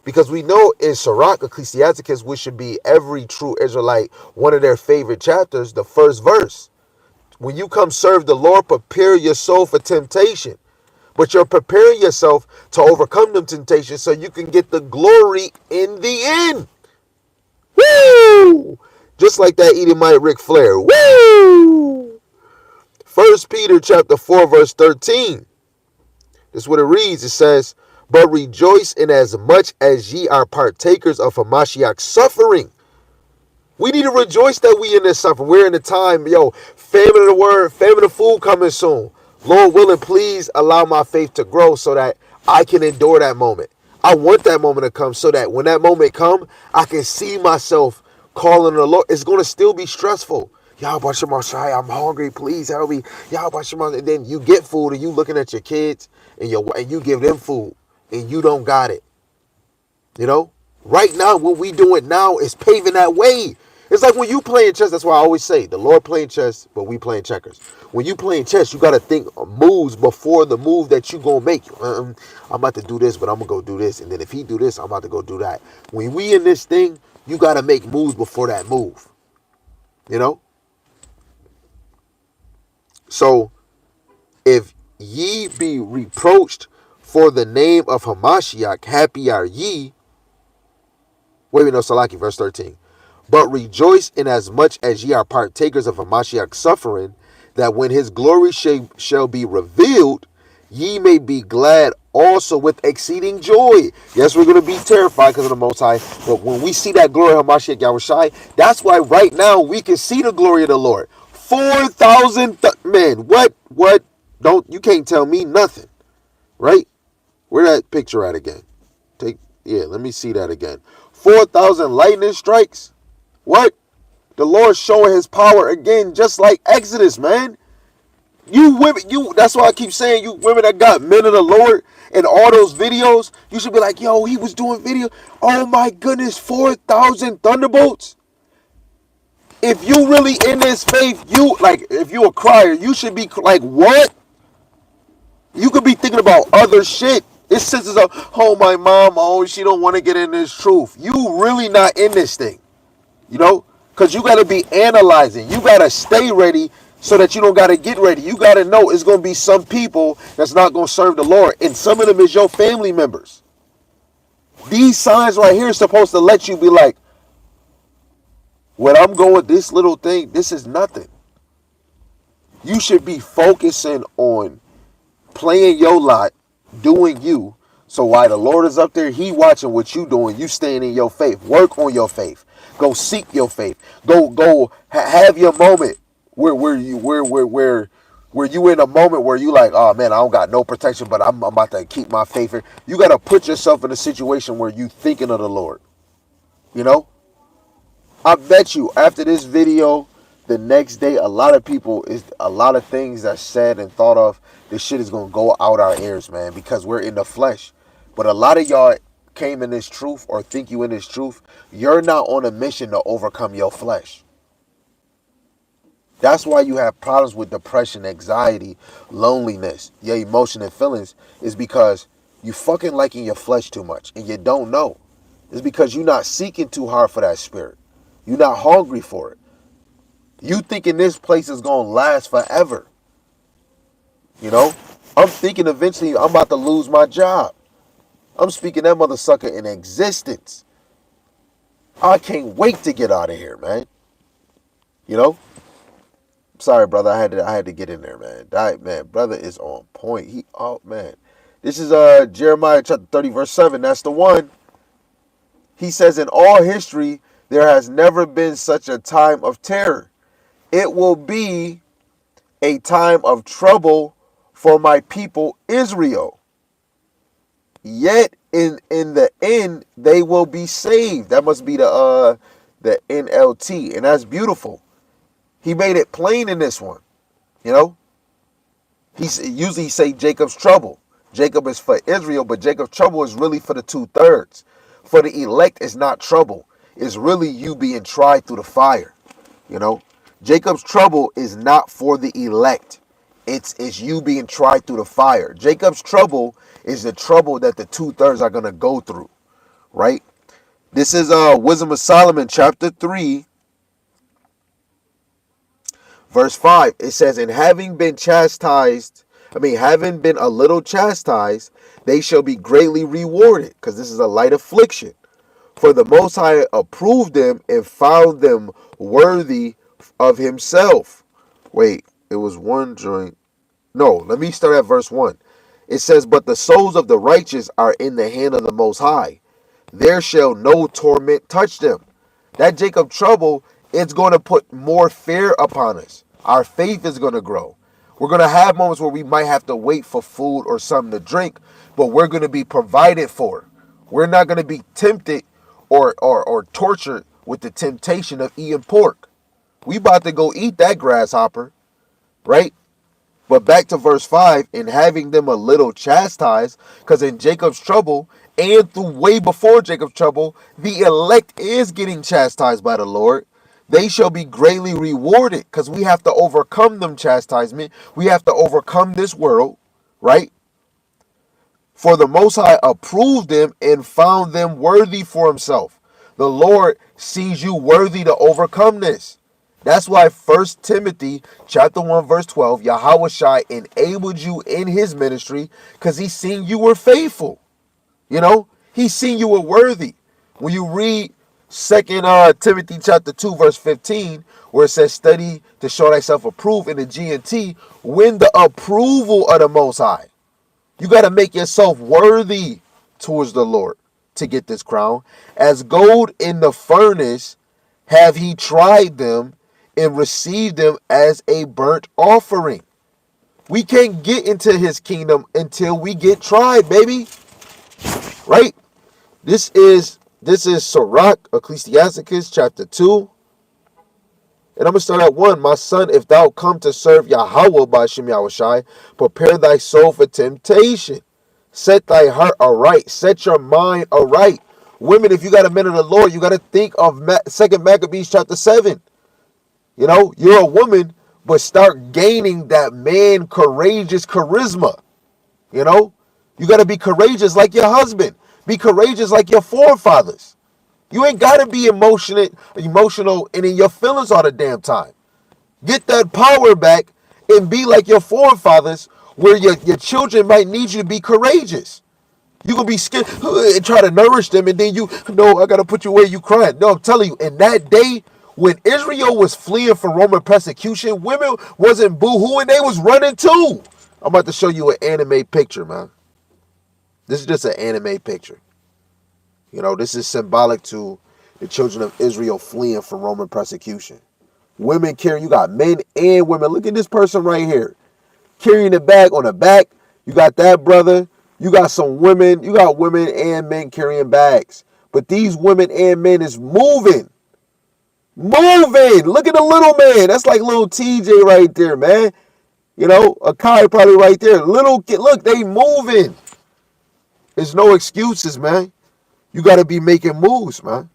Because we know in Sirach, Ecclesiasticus, which should be every true Israelite, one of their favorite chapters, the first verse. When you come serve the Lord, prepare your soul for temptation. But you're preparing yourself to overcome them temptations so you can get the glory in the end. Woo! Just like that Edomite Ric Flair. Woo! 1 Peter chapter 4, verse 13. This is what it reads. It says, but rejoice in as much as ye are partakers of Hamashiach's suffering. We need to rejoice that we in this suffering. We're in the time, famine of the word, famine of food coming soon. Lord willing, please allow my faith to grow so that I can endure that moment. I want that moment to come so that when that moment comes, I can see myself calling the Lord. It's going to still be stressful. Yahweh Shema Shai, I'm hungry. Please help me. Yahweh Shema. And then you get food and you looking at your kids and you give them food and you don't got it. You know, right now, what we doing now is paving that way. It's like when you playing chess. That's why I always say the Lord playing chess, but we playing checkers. When you playing chess, you got to think moves before the move that you going to make. I'm about to do this, but I'm going to go do this. And then if he do this, I'm about to go do that. When we in this thing, you got to make moves before that move. You know? So if ye be reproached for the name of Hamashiach, happy are ye. Wait a minute, no, Salaki, verse 13. But rejoice inasmuch as ye are partakers of Hamashiach's suffering, that when his glory shall be revealed, ye may be glad also with exceeding joy. Yes, we're going to be terrified because of the Most High, but when we see that glory of Hamashiach Yahushai, that's why right now we can see the glory of the Lord. 4,000 men. What? You can't tell me nothing, right? Where that picture at again? Let me see that again. 4,000 lightning strikes. What? The Lord showing his power again, just like Exodus, man. You women, that's why I keep saying, you women that got men of the Lord in all those videos, you should be like, yo, he was doing video. Oh my goodness, 4,000 thunderbolts. If you really in this faith, if you a crier, you should be like, what? You could be thinking about other shit. It's senses of, oh, my mom, she don't want to get in this truth. You really not in this thing, because you got to be analyzing. You got to stay ready so that you don't got to get ready. You got to know it's going to be some people that's not going to serve the Lord, and some of them is your family members. These signs right here are supposed to let you be like, when I'm going this little thing, this is nothing. You should be focusing on playing your lot, doing you. So while the Lord is up there, he watching what you doing. You staying in your faith. Work on your faith. Go seek your faith. Go have your moment where you in a moment where you like, oh man, I don't got no protection, but I'm about to keep my faith. You got to put yourself in a situation where you thinking of the Lord. I bet you after this video, the next day, a lot of things that's said and thought of, this shit is going to go out our ears, man, because we're in the flesh. But a lot of y'all came in this truth or think you in this truth. You're not on a mission to overcome your flesh. That's why you have problems with depression, anxiety, loneliness, your emotion and feelings, is because you fucking liking your flesh too much and you don't know. It's because you're not seeking too hard for that spirit. You're not hungry for it. You thinking this place is going to last forever. I'm thinking eventually I'm about to lose my job. I'm speaking that mother sucker in existence. I can't wait to get out of here, man. Sorry, brother. I had to get in there, man. Man, brother is on point. Man. This is Jeremiah chapter 30, verse 7. That's the one. He says, in all history, there has never been such a time of terror. It will be a time of trouble for my people Israel. Yet in the end they will be saved. That must be the NLT, and that's beautiful. He made it plain in this one. He usually say Jacob's trouble. Jacob is for Israel, but Jacob's trouble is really for the 2/3. For the elect is not trouble. It's really you being tried through the fire. Jacob's trouble is not for the elect. It's you being tried through the fire. Jacob's trouble is the trouble that the 2/3 are going to go through, right? This is Wisdom of Solomon, chapter 3, verse 5. It says, and having been a little chastised, they shall be greatly rewarded, because this is a light affliction. For the Most High approved them and found them worthy of himself. Wait, it was one joint. No, let me start at verse 1. It says, but the souls of the righteous are in the hand of the Most High. There shall no torment touch them. That Jacob trouble, it's going to put more fear upon us. Our faith is going to grow. We're going to have moments where we might have to wait for food or something to drink, but we're going to be provided for. We're not going to be tempted or tortured with the temptation of eating pork. We about to go eat that grasshopper, right? But back to verse 5, and having them a little chastised, because in Jacob's trouble, and through way before Jacob's trouble, the elect is getting chastised by the Lord. They shall be greatly rewarded, because we have to overcome them chastisement. We have to overcome this world, right? For the Most High approved them and found them worthy for himself. The Lord sees you worthy to overcome this. That's why 1 Timothy chapter 1 verse 12, Yahweh Shai enabled you in his ministry because he seen you were faithful. You know, he seen you were worthy. When you read 2 Timothy chapter 2 verse 15, where it says study to show thyself approved in the G&T, win the approval of the Most High. You got to make yourself worthy towards the Lord to get this crown. As gold in the furnace have he tried them and received them as a burnt offering. We can't get into his kingdom until we get tried, baby. Right? This is Sirach, Ecclesiasticus chapter 2. And I'm going to start at 1. My son, if thou come to serve Yahweh by Shem Yahushai, prepare thy soul for temptation. Set thy heart aright. Set your mind aright. Women, if you got a man of the Lord, you got to think of 2 Maccabees chapter 7. You know, you're a woman, but start gaining that man courageous charisma. You know, you got to be courageous like your husband. Be courageous like your forefathers. You ain't got to be emotional and in your feelings all the damn time. Get that power back and be like your forefathers, where your children might need you to be courageous. You gonna be scared and try to nourish them, and then I gotta put you away, you crying. No, I'm telling you, in that day, when Israel was fleeing from Roman persecution, women wasn't boo-hooing, they was running too. I'm about to show you an anime picture, man. This is just an anime picture. You know, this is symbolic to the children of Israel fleeing from Roman persecution. Women carrying, you got men and women. Look at this person right here. Carrying the bag on the back. You got that brother. You got some women. You got women and men carrying bags. But these women and men is moving. Moving. Look at the little man. That's like little TJ right there, man. You know, Akai probably right there. Little kid. Look, they moving. There's no excuses, man. You got to be making moves, man.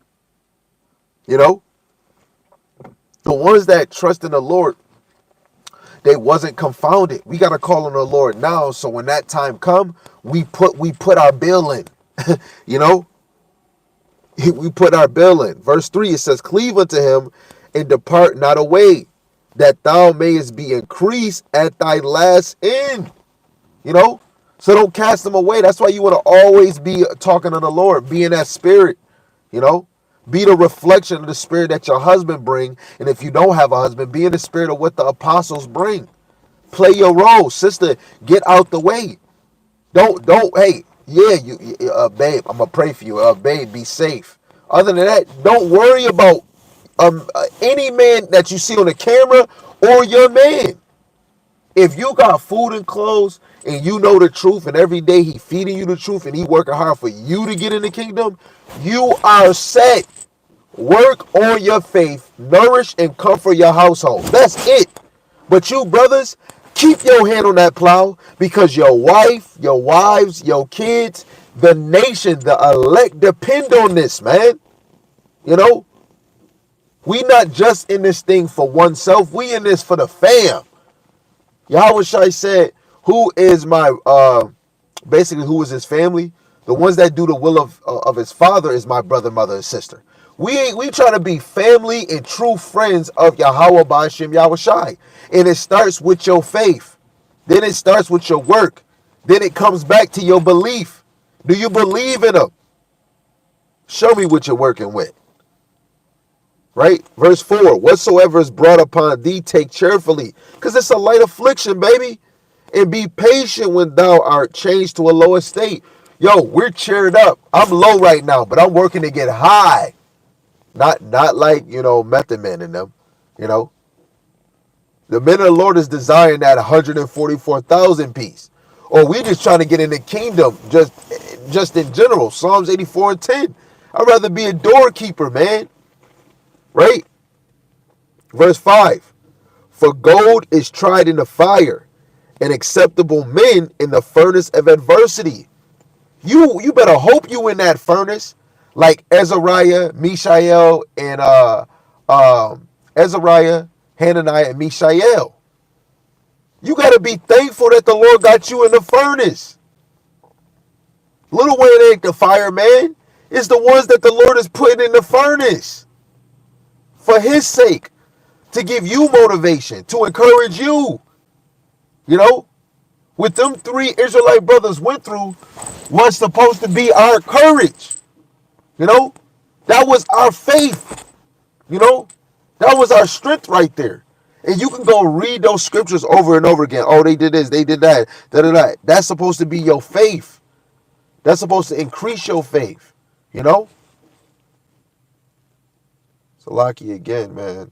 You know, the ones that trust in the Lord, they wasn't confounded. We got to call on the Lord now. So when that time come, we put our bill in. You know, we put our bill in. Verse 3, it says, cleave unto him and depart not away, that thou mayest be increased at thy last end. You know, so don't cast them away. That's why you want to always be talking to the Lord, be in that spirit, you know, be the reflection of the spirit that your husband bring. And if you don't have a husband, be in the spirit of what the apostles bring. Play your role, sister. Get out the way. Don't, hey, yeah, babe, I'm going to pray for you. Babe, be safe. Other than that, don't worry about any man that you see on the camera or your man. If you got food and clothes and you know the truth, and every day he feeding you the truth and he working hard for you to get in the kingdom, you are set. Work on your faith, nourish and comfort your household. That's it. But you brothers, keep your hand on that plow, because your wife, your wives, your kids, the nation, the elect depend on this, man. You know, we not just in this thing for oneself, we in this for the fam. Yahweh Shai said, who is my, basically who is his family? The ones that do the will of his father is my brother, mother, and sister. We trying to be family and true friends of Yahweh Ba'ashem Yahweh Shai. And it starts with your faith. Then it starts with your work. Then it comes back to your belief. Do you believe in him? Show me what you're working with. Right? Verse 4, whatsoever is brought upon thee, take cheerfully, because it's a light affliction, baby. And be patient when thou art changed to a lower state. Yo, we're cheered up. I'm low right now, but I'm working to get high. Not like, you know, Method Man in them, you know. The men of the Lord is desiring that 144,000 piece. Or we just trying to get in the kingdom, just in general. Psalms 84:10. I'd rather be a doorkeeper, man. Right? Verse 5. For gold is tried in the fire, and acceptable men in the furnace of adversity. You better hope you in that furnace, like Azariah, Mishael, and Azariah, Hananiah, and Mishael. You got to be thankful that the Lord got you in the furnace. Little way it ain't the fire, man. It's the ones that the Lord is putting in the furnace for his sake, to give you motivation, to encourage you. You know, what them three Israelite brothers went through was supposed to be our courage. You know, that was our faith. You know, that was our strength right there. And you can go read those scriptures over and over again. Oh, they did this, they did that, da da da. That's supposed to be your faith. That's supposed to increase your faith. You know? So Lucky again, man.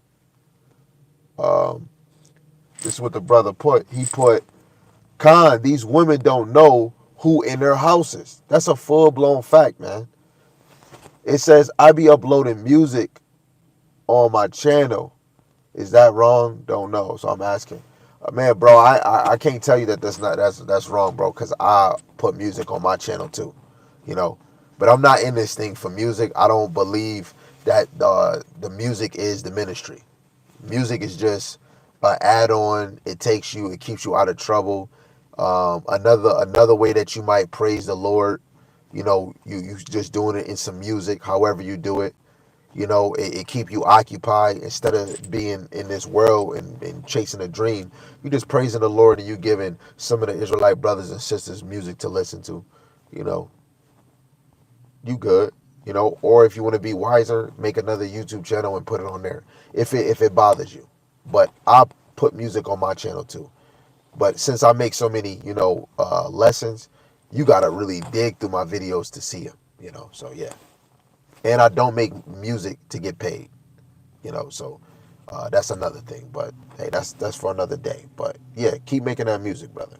This is what the brother put. He put, Khan, these women don't know who in their houses. That's a full-blown fact, man. It says, I be uploading music on my channel. Is that wrong? Don't know. So I'm asking. Man, bro, I can't tell you that that's wrong, bro, because I put music on my channel too. You know? But I'm not in this thing for music. I don't believe that the music is the ministry. Music is just an add-on. It keeps you out of trouble. Another way that you might praise the Lord, you know, you just doing it in some music, however you do it. You know, it keep you occupied instead of being in this world and chasing a dream. You just praising the Lord and you giving some of the Israelite brothers and sisters music to listen to. You know, you good. You know, or if you want to be wiser, make another YouTube channel and put it on there if it bothers you. But I put music on my channel too. But since I make so many, you know, lessons, you gotta really dig through my videos to see them. You know, so yeah. And I don't make music to get paid. You know, so that's another thing. But hey, that's for another day. But yeah, keep making that music, brother.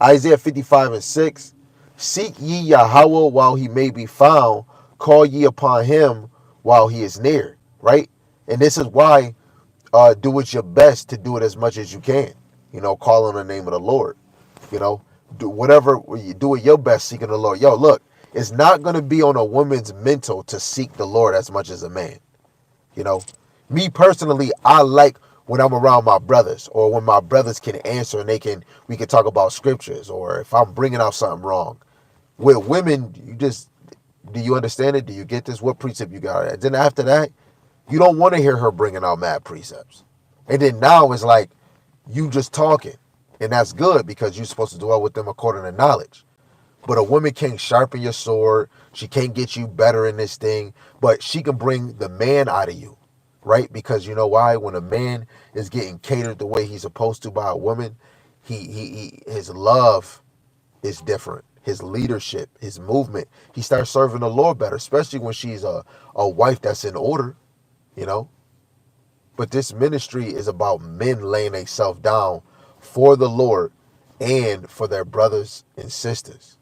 Isaiah 55:6. Seek ye Yahweh while he may be found. Call ye upon him while he is near. Right? And this is why do it your best to do it as much as you can. You know, call on the name of the Lord. You know, do whatever you do it your best seeking the Lord. Yo, look, it's not going to be on a woman's mental to seek the Lord as much as a man. You know, me personally, I like when I'm around my brothers or when my brothers can answer and we can talk about scriptures, or if I'm bringing out something wrong. With women, do you understand it? Do you get this? What precept you got? And then after that, you don't want to hear her bringing out mad precepts. And then now it's like you just talking. And that's good because you're supposed to dwell with them according to knowledge. But a woman can't sharpen your sword. She can't get you better in this thing. But she can bring the man out of you, right? Because you know why? When a man is getting catered the way he's supposed to by a woman, his love is different. His leadership, his movement. He starts serving the Lord better, especially when she's a wife that's in order, you know? But this ministry is about men laying themselves down for the Lord and for their brothers and sisters.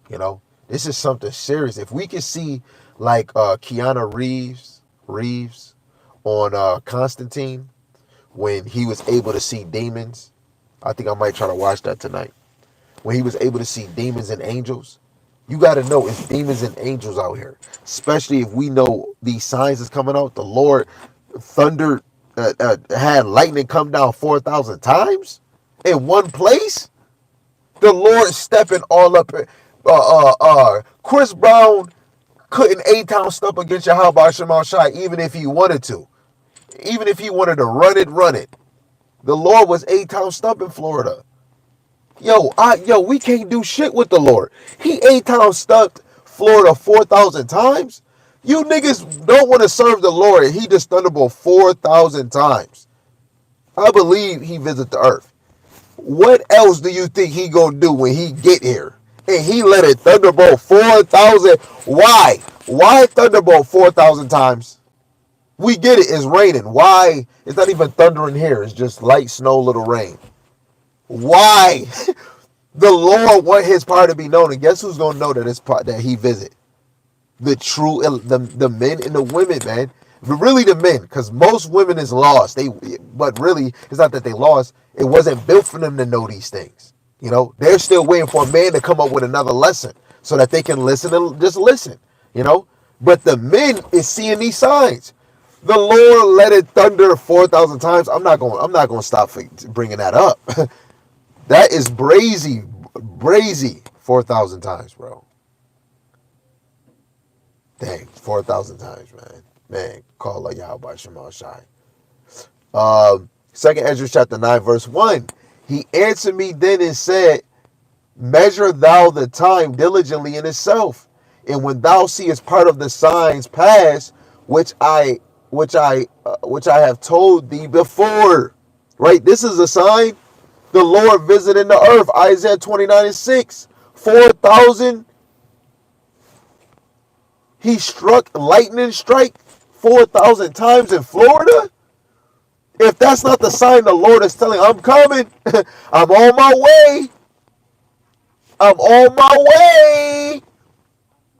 You know, this is something serious. If we could see like Keanu Reeves on Constantine when he was able to see demons, I think I might try to watch that tonight. When he was able to see demons and angels, you got to know it's demons and angels out here. Especially if we know these signs is coming out. The Lord thundered, had lightning come down 4,000 times in one place. The Lord stepping all up. Chris Brown couldn't A-Town step against Yahweh Shema Shai even if he wanted to. Even if he wanted to run it. The Lord was A-Town step in Florida. We can't do shit with the Lord. He A-Town stumped Florida 4,000 times. You niggas don't want to serve the Lord, and he just thunderbolt 4,000 times. I believe he visit the earth. What else do you think he gonna do when he get here? And he let it thunderbolt 4,000. Why? Why thunderbolt 4,000 times? We get it. It's raining. Why? It's not even thundering here. It's just light snow, little rain. Why? The Lord want his power to be known. And guess who's gonna know that it's part that he visit? The men and the women, man. But really the men, because most women is lost. But really, it's not that they lost. It wasn't built for them to know these things. You know, they're still waiting for a man to come up with another lesson so that they can listen and just listen. You know, but the men is seeing these signs. The Lord let it thunder 4,000 times. I'm not gonna stop bringing that up. That is brazy 4,000 times, bro. Dang, 4,000 times, man. Man, call like Yahweh Shema Shai. Second Ezra chapter 9, verse 1. He answered me then and said, measure thou the time diligently in itself, and when thou seest part of the signs pass, which I have told thee before. Right? This is a sign. The Lord visiting the earth. Isaiah 29 and 6. 4,000. He struck lightning strike 4,000 times in Florida. If that's not the sign the Lord is telling, I'm coming. I'm on my way. I'm on my way.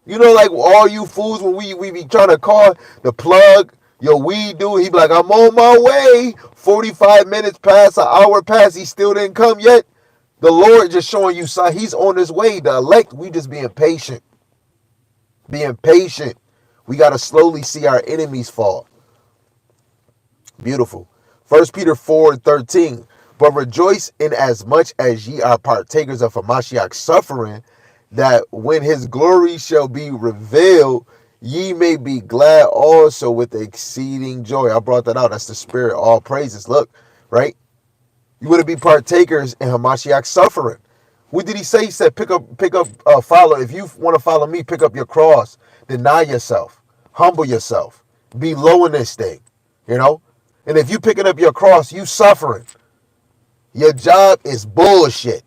You know, like all you fools, when we be trying to call the plug, your weed dude, he be like, I'm on my way. 45 minutes past, an hour past, he still didn't come yet. The Lord just showing you sign. He's on his way. The elect, we just being patient. Being patient. We got to slowly see our enemies fall. Beautiful. 1 Peter 4:13. But rejoice in as much as ye are partakers of Hamashiach's suffering, that when his glory shall be revealed, ye may be glad also with exceeding joy. I brought that out. That's the spirit. All praises. Look, right? You want to be partakers in Hamashiach's suffering. What did he say? He said, pick up, follow. If you want to follow me, pick up your cross, deny yourself, humble yourself, be low in this thing, you know? And if you picking up your cross, you suffering. Your job is bullshit.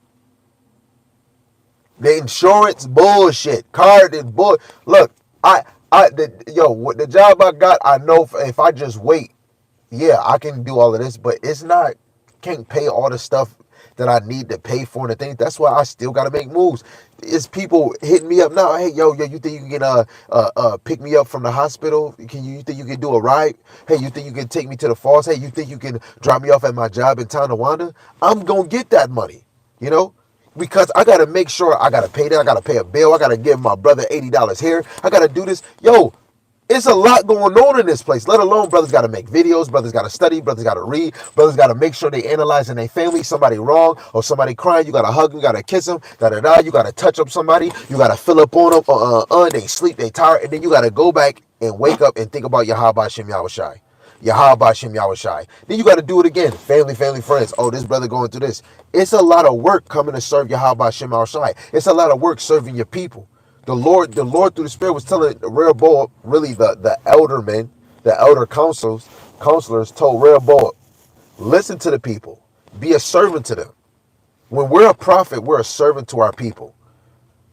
The insurance bullshit. Card is bull. Look, the job I got, I know if I just wait, yeah, I can do all of this, but it's not, can't pay all the stuff that I need to pay for and the things. That's why I still got to make moves. It's people hitting me up now. Hey, yo, you think you can pick me up from the hospital? You think you can do a ride? Hey, you think you can take me to the falls? Hey, you think you can drop me off at my job in Tonawanda? I'm going to get that money, you know? Because I got to make sure I got to pay that. I got to pay a bill. I got to give my brother $80 here. I got to do this. Yo, it's a lot going on in this place, let alone brothers got to make videos, brothers got to study, brothers got to read, brothers got to make sure they analyzing their family, somebody wrong or somebody crying, you got to hug them, you got to kiss them, you got to touch up somebody, you got to fill up on them, they sleep, they tired, and then you got to go back and wake up and think about Yahweh Hashem Yahushai. Yahweh Hashem Yahushai. Then you got to do it again. Family, friends. Oh, this brother going through this. It's a lot of work coming to serve Yahweh Hashem Yahushai. It's a lot of work serving your people. The Lord through the Spirit was telling Rehoboam, really the elder men, the elder counselors told Rehoboam, listen to the people, be a servant to them. When we're a prophet, we're a servant to our people.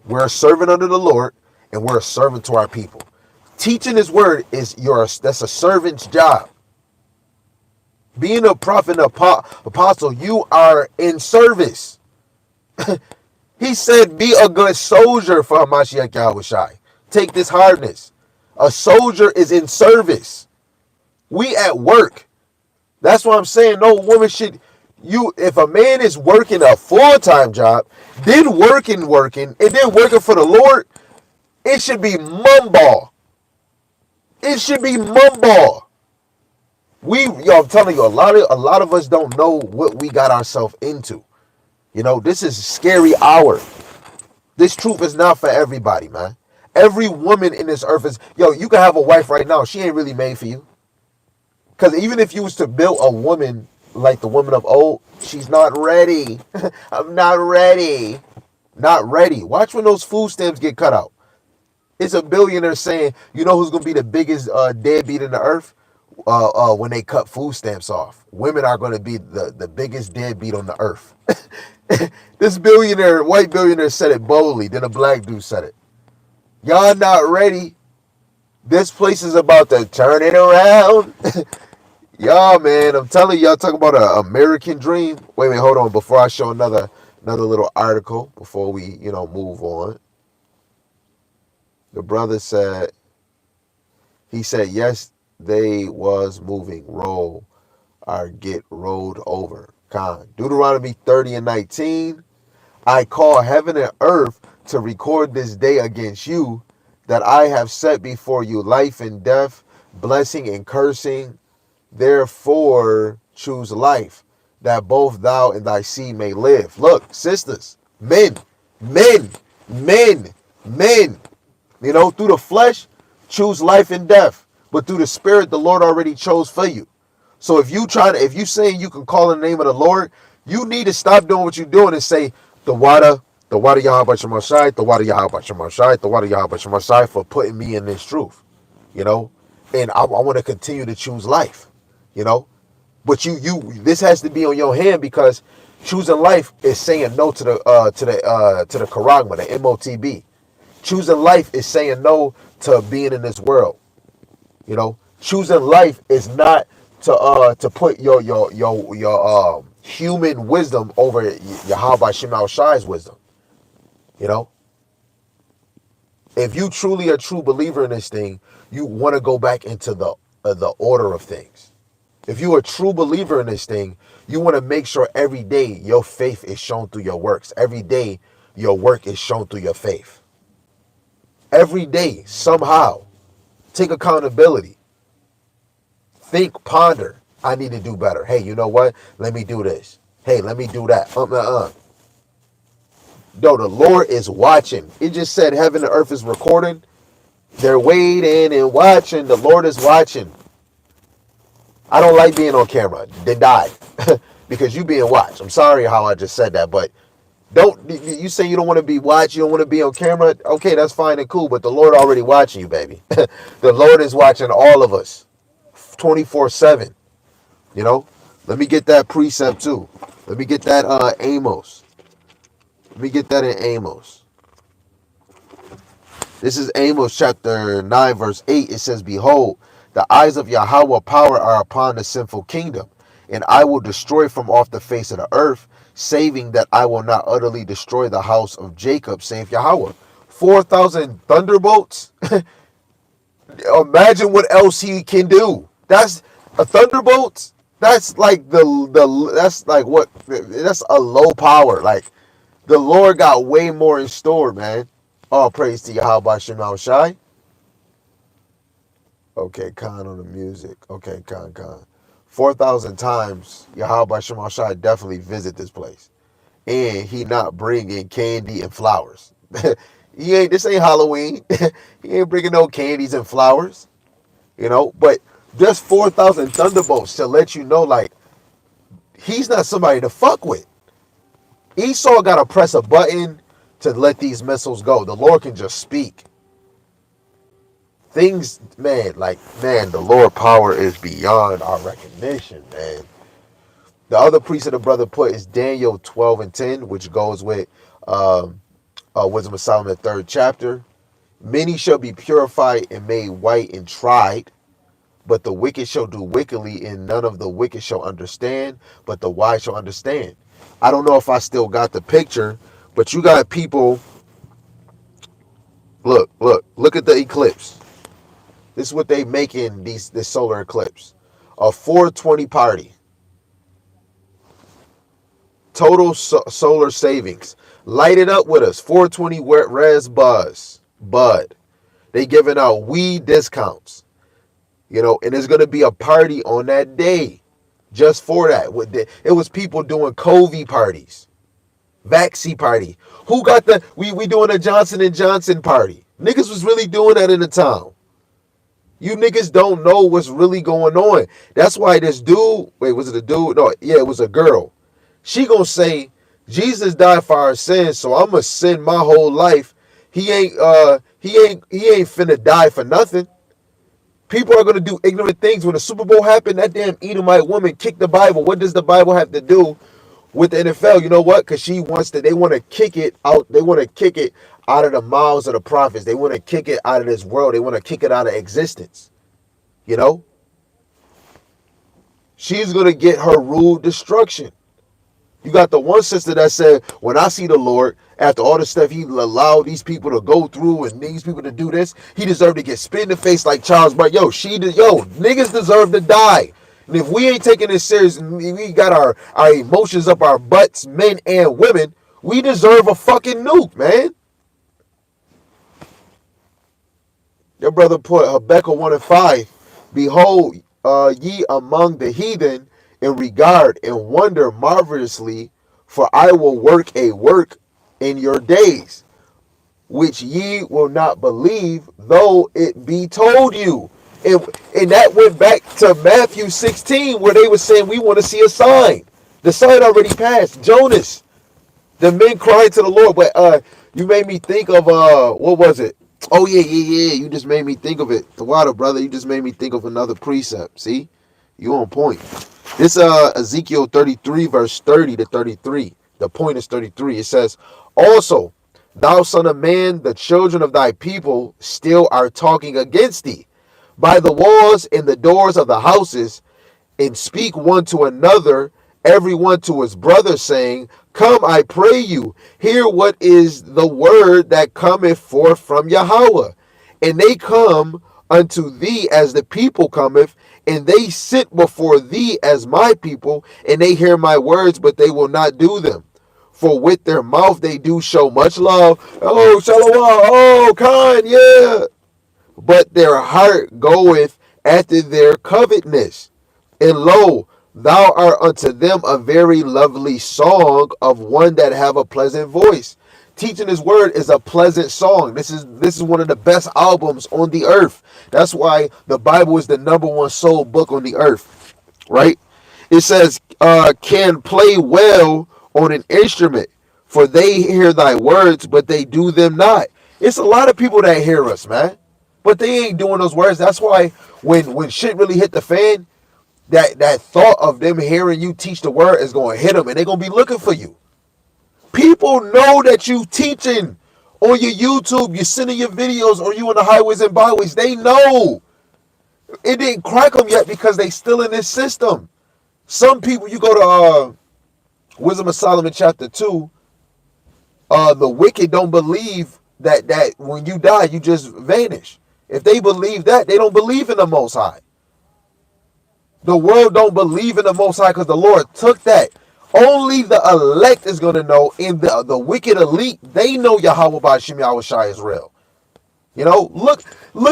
We're a servant under the Lord, and we're a servant to our people. Teaching His word that's a servant's job. Being a prophet and apostle, you are in service. He said, be a good soldier for Hamashiach Yahushai. Take this hardness. A soldier is in service. We at work. That's what I'm saying. No woman should, if a man is working a full-time job, then working, and then working for the Lord, it should be mumball. It should be mumball. I'm telling you, a lot of us don't know what we got ourselves into. You know, this is a scary hour. This truth is not for everybody, man. Every woman in this earth is, you can have a wife right now. She ain't really made for you. Because even if you was to build a woman like the woman of old, she's not ready. I'm not ready. Not ready. Watch when those food stamps get cut out. It's a billionaire saying, you know who's going to be the biggest deadbeat in the earth? When they cut food stamps off. Women are going to be the biggest deadbeat on the earth. This white billionaire said it boldly. Then a black dude said it. Y'all not ready. This place is about to turn it around. Y'all, man, I'm telling y'all, talking about an American dream. Wait, hold on. Before I show another little article, before we, move on. The brother said, yes, they was moving, roll or get rolled over. Deuteronomy 30:19. I call heaven and earth to record this day against you, that I have set before you life and death, blessing and cursing. Therefore choose life, that both thou and thy seed may live. Look, sisters, men. Through the flesh, choose life and death. But through the Spirit, the Lord already chose for you. So if you saying you can call in the name of the Lord, you need to stop doing what you're doing and say the water Yahweh Shemashai, the water Yahweh Shemashai, the water Yahweh Shemashai for putting me in this truth, you know. And I want to continue to choose life, you know. But this has to be on your hand, because choosing life is saying no to the charagma, the MOTB. Choosing life is saying no to being in this world. You know, choosing life is not to put your human wisdom over Yahweh Shema Shai's wisdom. You know, if you truly a true believer in this thing, you want to go back into the order of things. If you're a true believer in this thing, you want to make sure every day your faith is shown through your works. Every day your work is shown through your faith. Every day, somehow, take accountability. Think, ponder. I need to do better. Hey, you know what? Let me do this. Hey, let me do that. No, the Lord is watching. It just said heaven and earth is recording. They're waiting and watching. The Lord is watching. I don't like being on camera. They died because you being watched. I'm sorry how I just said that, but you say you don't want to be watched, you don't want to be on camera. Okay, that's fine and cool, but the Lord already watching you, baby. The Lord is watching all of us 24/7. You know, let me get that precept too. Let me get that Amos. Let me get that in Amos. This is Amos chapter 9, verse 8. It says, behold, the eyes of Yahweh power are upon the sinful kingdom, and I will destroy from off the face of the earth, saving that I will not utterly destroy the house of Jacob, saith Yahweh. 4,000 thunderbolts? Imagine what else he can do. That's a thunderbolt. That's like that's like what, that's a low power. Like, the Lord got way more in store, man. All praise to Yahweh Shem Shai. Okay, Khan on the music. Okay, Khan. 4,000 times Yahweh Shem Shai definitely visit this place. And he not bringing candy and flowers. This ain't Halloween. He ain't bringing no candies and flowers. You know, but just 4,000 thunderbolts to let you know, like, he's not somebody to fuck with. Esau got to press a button to let these missiles go. The Lord can just speak. Things, man, the Lord power is beyond our recognition, man. The other precept the brother put is Daniel 12 and 10, which goes with Wisdom of Solomon, 3rd chapter. Many shall be purified and made white and tried, but the wicked shall do wickedly, and none of the wicked shall understand, but the wise shall understand. I don't know if I still got the picture, but you got people. Look at the eclipse. This is what they making this solar eclipse. A 420 party. Total solar savings. Light it up with us. 420 res bud. They giving out weed discounts. You know, and there's gonna be a party on that day just for that. It was people doing COVID parties, vaccine party. Who got we doing a Johnson & Johnson party? Niggas was really doing that in the town. You niggas don't know what's really going on. That's why this dude, wait, was it a dude? No, yeah, it was a girl. She gonna say, Jesus died for our sins, so I'm gonna sin my whole life. He ain't finna die for nothing. People are gonna do ignorant things. When the Super Bowl happened, that damn Edomite woman kicked the Bible. What does the Bible have to do with the NFL? You know what? Because they want to kick it out. They want to kick it out of the mouths of the prophets. They want to kick it out of this world. They want to kick it out of existence. You know? She's going to get her rude destruction. You got the one sister that said, when I see the Lord, after all the stuff he allowed these people to go through and these people to do this, he deserved to get spit in the face like Charles Bright. Niggas deserve to die. And if we ain't taking this serious, and we got our emotions up our butts, men and women, we deserve a fucking nuke, man. Your brother put Habakkuk 1 and 5. Behold, ye among the heathen, in regard and wonder marvelously, for I will work a work in your days, which ye will not believe, though it be told you. And that went back to Matthew 16, where they were saying, we want to see a sign. The sign already passed. Jonas, the men cried to the Lord. But you made me think of, what was it? Oh, yeah. You just made me think of it. The water, brother, you just made me think of another precept. See? You on point. This Ezekiel 33, verse 30 to 33. The point is 33. It says, also, thou son of man, the children of thy people still are talking against thee by the walls and the doors of the houses, and speak one to another, every one to his brother, saying, come, I pray you, hear what is the word that cometh forth from Yahweh. And they come unto thee as the people cometh, and they sit before thee as my people, and they hear my words, but they will not do them. For with their mouth they do show much love. Oh, shalom. Oh, Khan, yeah. But their heart goeth after their covetousness. And lo, thou art unto them a very lovely song of one that have a pleasant voice. Teaching his word is a pleasant song. This is one of the best albums on the earth. That's why the Bible is the #1 sold book on the earth, right? It says, can play well on an instrument, for they hear thy words, but they do them not. It's a lot of people that hear us, man, but they ain't doing those words. That's why when shit really hit the fan, that thought of them hearing you teach the word is going to hit them, and they're going to be looking for you. People know that you teaching on your YouTube, you sending your videos, or you in the highways and byways. They know. It didn't crack them yet because they still in this system. Some people, you go to Wisdom of Solomon chapter 2, the wicked don't believe that when you die, you just vanish. If they believe that, they don't believe in the Most High. The world don't believe in the Most High because the Lord took that. Only the elect is going to know. In the wicked elite, they know Yahweh Ba'Shem Yahweh Shai is real. You know, look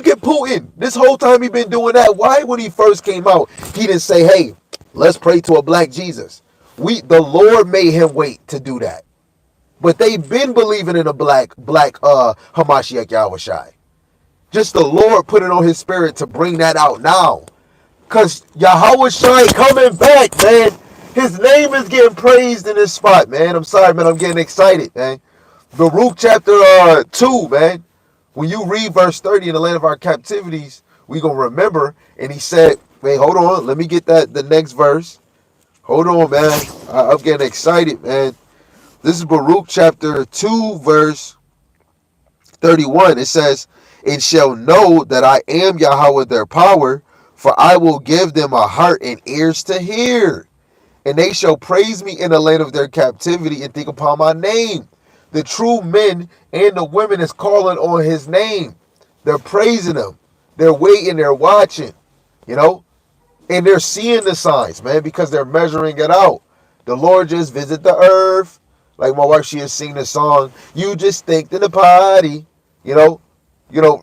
at Putin. This whole time he been doing that. Why, when he first came out, he didn't say, hey, let's pray to a black Jesus? The Lord made him wait to do that. But they've been believing in a black Hamashiach Yahweh Shai. Just the Lord put it on his spirit to bring that out now. Because Yahweh Shai coming back, man. His name is getting praised in this spot, man. I'm sorry, man. I'm getting excited, man. Baruch chapter 2, man. When you read verse 30, in the land of our captivities, we going to remember. And he said, wait, hold on. Let me get the next verse. Hold on, man. I'm getting excited, man. This is Baruch chapter 2, verse 31. It says, and shall know that I am Yahweh their power, for I will give them a heart and ears to hear. And they shall praise me in the land of their captivity and think upon my name. The true men and the women is calling on his name. They're praising him. They're waiting. They're watching. You know? And they're seeing the signs, man, because they're measuring it out. The Lord just visit the earth. Like my wife, she is singing the song, you just think in the party. You know,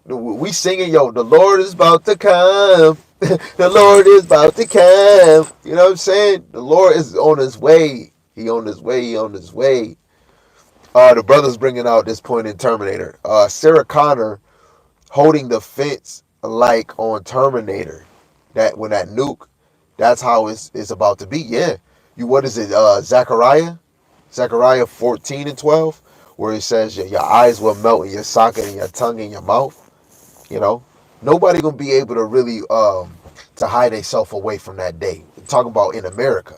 we singing, yo, the Lord is about to come. The Lord is about to come. You know what I'm saying? The Lord is on his way. He on his way. He on his way. The brother's bringing out this point in Terminator. Sarah Connor holding the fence like on Terminator. That when that nuke, that's how it's about to be. Yeah. What is it? Zechariah 14:12, where it says your eyes will melt in your socket and your tongue in your mouth. You know, nobody gonna be able to really to hide themselves away from that day. I'm talking about in America,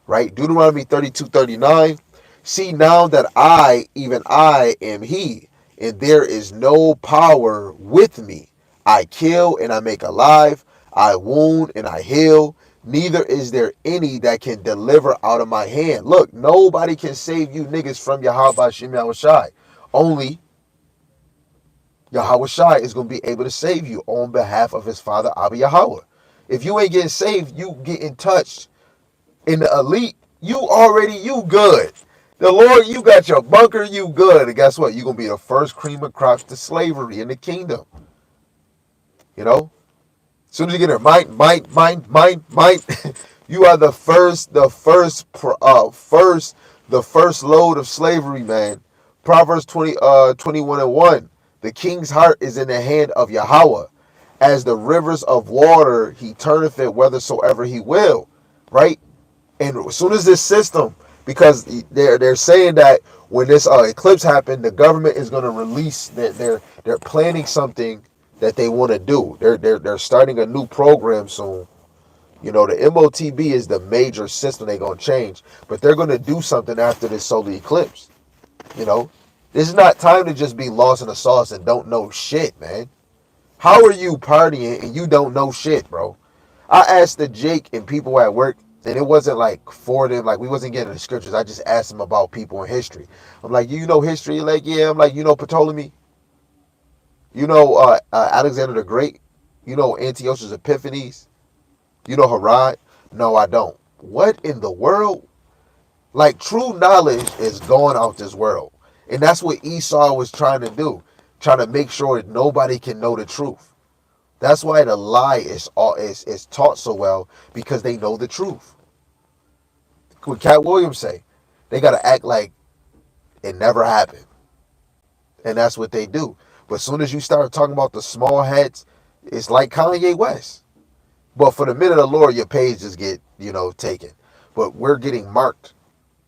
right? Deuteronomy 32:39. See now that I, even I, am he, and there is no power with me. I kill and I make alive. I wound and I heal. Neither is there any that can deliver out of my hand. Look, nobody can save you niggas from Yahweh Ba'Shem Yahweh Shai. Only Yahweh Shai is going to be able to save you on behalf of his father, Abba Yahweh. If you ain't getting saved, you getting touched in the elite, you good. The Lord, you got your bunker, you good. And guess what? You're going to be the first cream of crops to slavery in the kingdom. You know? As soon as you get there, might. You are the first load of slavery, man. Proverbs 21:1. The king's heart is in the hand of Yahweh, as the rivers of water, he turneth it whithersoever he will, right? And as soon as this system, because they're saying that when this eclipse happened, the government is going to release that they're planning something that they want to do. They're starting a new program soon. You know, the MOTB is the major system they're going to change, but they're going to do something after this solar eclipse. You know, this is not time to just be lost in the sauce and don't know shit, man. How are you partying and you don't know shit, bro? I asked the Jake and people at work, and it wasn't like for them, like we wasn't getting the scriptures. I just asked them about people in history. I'm like, you know history? Like, yeah. I'm like, you know Ptolemy? You know Alexander the Great? You know Antiochus Epiphanes? You know Herod? No, I don't. What in the world? Like, true knowledge is going out this world. And that's what Esau was trying to do, trying to make sure that nobody can know the truth. That's why the lie is taught so well, because they know the truth. What Cat Williams say, they got to act like it never happened. And that's what they do. But as soon as you start talking about the small heads, it's like Kanye West. But for the minute of the Lord, your page just get, taken. But we're getting marked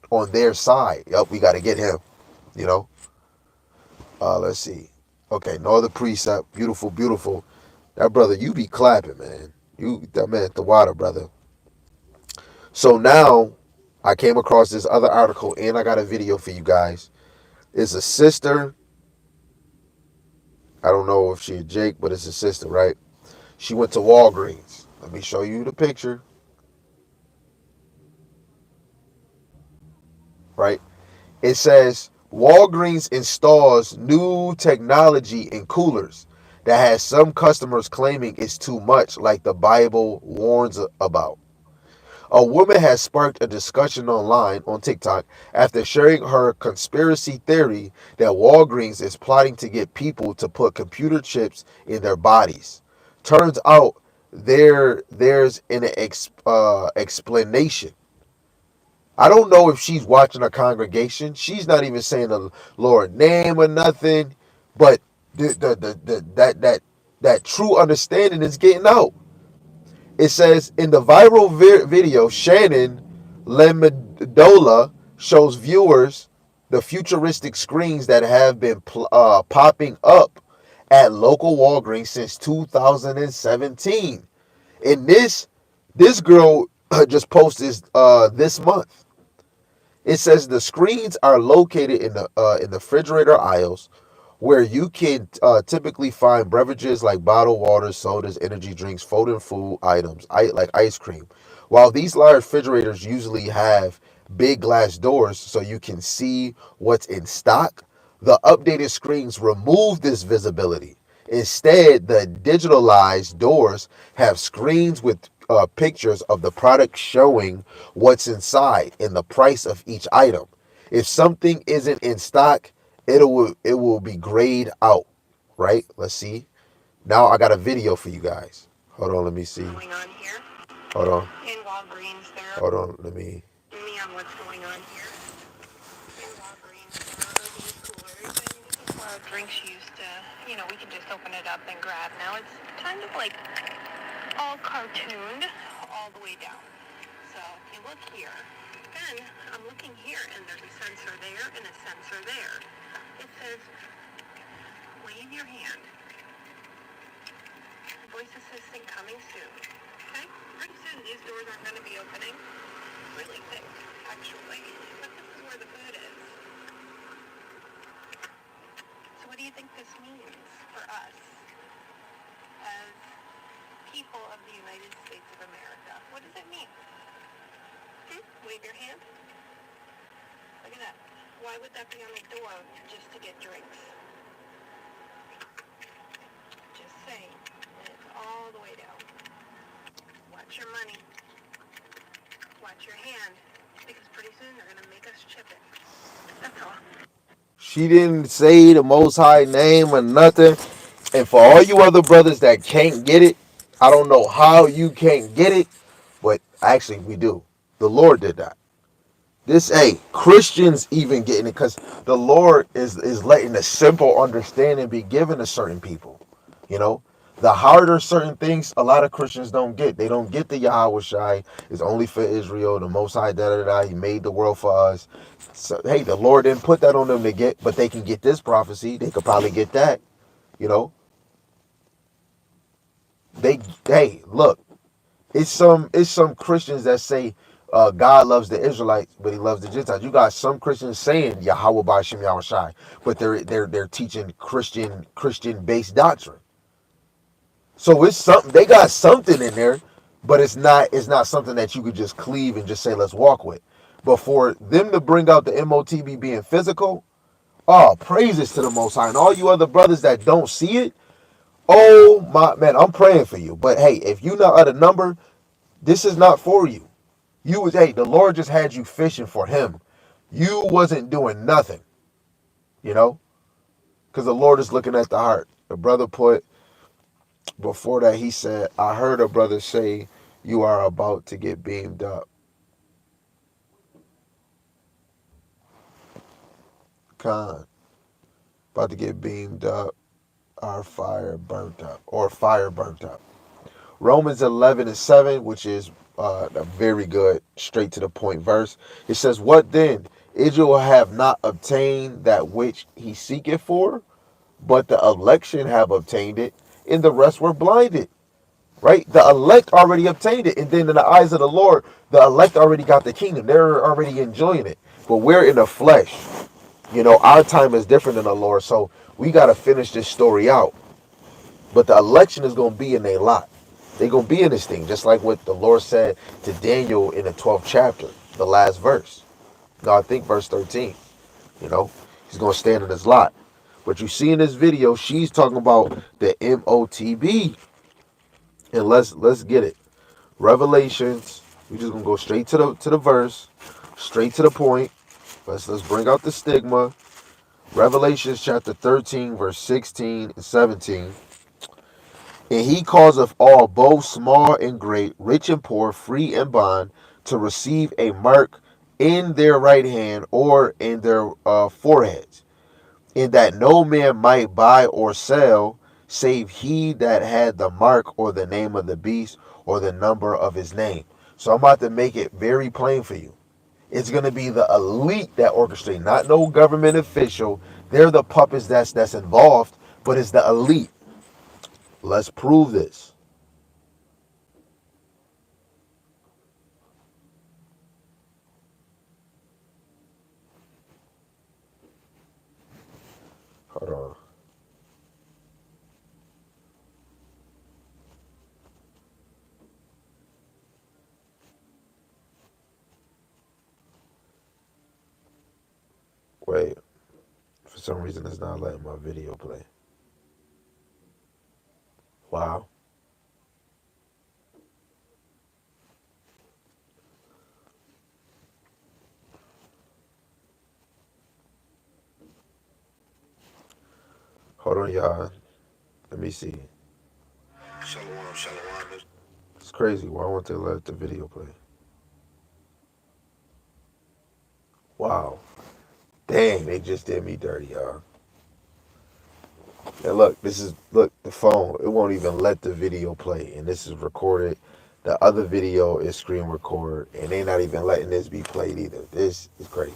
on their side. Yup, we got to get him, you know. Let's see. Okay, no other precept. Beautiful, beautiful. That brother, you be clapping, man. That man at the water, brother. So now I came across this other article and I got a video for you guys. It's a sister. I don't know if she's Jake, but it's a sister, right? She went to Walgreens. Let me show you the picture, right? It says Walgreens installs new technology in coolers that has some customers claiming it's too much, like the Bible warns about. A woman has sparked a discussion online on TikTok after sharing her conspiracy theory that Walgreens is plotting to get people to put computer chips in their bodies. Turns out there's an explanation. I don't know if she's watching a congregation. She's not even saying the Lord name or nothing, but that true understanding is getting out. It says in the viral video, Shannon Lemedola shows viewers the futuristic screens that have been popping up at local Walgreens since 2017. And this girl just posted this month. It says the screens are located in the refrigerator aisles, where you can typically find beverages like bottled water, sodas, energy drinks, frozen food items like ice cream. While these large refrigerators usually have big glass doors so you can see what's in stock, the updated screens remove this visibility. Instead, the digitalized doors have screens with pictures of the product showing what's inside and the price of each item. If something isn't in stock, it will be grayed out, right? Let's see. Now I got a video for you guys. Hold on, let me see. Going on here? Hold on. In Walgreens, there. Hold on, let me. Me on what's going on here. In Walgreens, there are these coolers, and drinks used to, we can just open it up and grab. Now it's kind of like all cartooned all the way down. So if you look here, then I'm looking here, and there's a sensor there and a sensor there. It says, wave your hand. Voice assistant coming soon. Okay? Pretty soon these doors aren't going to be opening. Really thick, actually. But this is where the food is. So what do you think this means for us as people of the United States of America? What does it mean? Wave your hand. Look at that. Why would that be on the door just to get drinks? Just saying. And it's all the way down. Watch your money. Watch your hand. Because pretty soon they're going to make us chip it. That's all. She didn't say the Most High name or nothing. And for all you other brothers that can't get it, I don't know how you can't get it, but actually we do. The Lord did that. Christians even getting it, because the Lord is letting a simple understanding be given to certain people. You know, The harder certain things, a lot of Christians don't get. They don't get the Yahweh Shai is only for Israel, the Most High, da da da. He made the world for us. So, hey, the Lord didn't put that on them to get, but they can get this prophecy. They could probably get that. You know, hey, look, it's some Christians that say God loves the Israelites, but He loves the Gentiles. You got some Christians saying Yahweh Ba'Shem Yahweh Shai, but they're teaching Christian based doctrine. So it's something they got something in there, but it's not something that you could just cleave and just say let's walk with. But for them to bring out the MOTB being physical, oh praises to the Most High and all you other brothers that don't see it. Oh my man, I'm praying for you. But hey, if you not at a number, this is not for you. The Lord just had you fishing for Him. You wasn't doing nothing, you know, because the Lord is looking at the heart. The brother put before that he said, I heard a brother say you are about to get beamed up. Con, about to get beamed up, our fire burnt up, or fire burnt up. Romans 11:7, which is a very good, straight to the point verse. It says, what then? Israel have not obtained that which he seeketh for, but the election have obtained it, and the rest were blinded. Right? The elect already obtained it, and then in the eyes of the Lord, the elect already got the kingdom. They're already enjoying it. But we're in the flesh. Our time is different than the Lord, so we got to finish this story out. But the election is going to be in their lot. They're going to be in this thing, just like what the Lord said to Daniel in the 12th chapter, the last verse. No, I think verse 13. He's going to stand in his lot. But you see in this video, she's talking about the MOTB. And let's get it. Revelations. We're just gonna go straight to the verse, straight to the point. Let's bring out the stigma. Revelations chapter 13, verse 16 and 17. And he causeth all, both small and great, rich and poor, free and bond, to receive a mark in their right hand or in their foreheads, in that no man might buy or sell, save he that had the mark or the name of the beast or the number of his name. So I'm about to make it very plain for you. It's going to be the elite that orchestrate, not no government official. They're the puppets that's involved, but it's the elite. Let's prove this. Hold on. Wait. For some reason, it's not letting my video play. Wow. Hold on, y'all. Let me see. Shalom, shalom. It's crazy. Why won't they let the video play? Wow. Dang, they just did me dirty, y'all. And look, look, the phone. It won't even let the video play. And this is recorded. The other video is screen record. And they not even letting this be played either. This is crazy.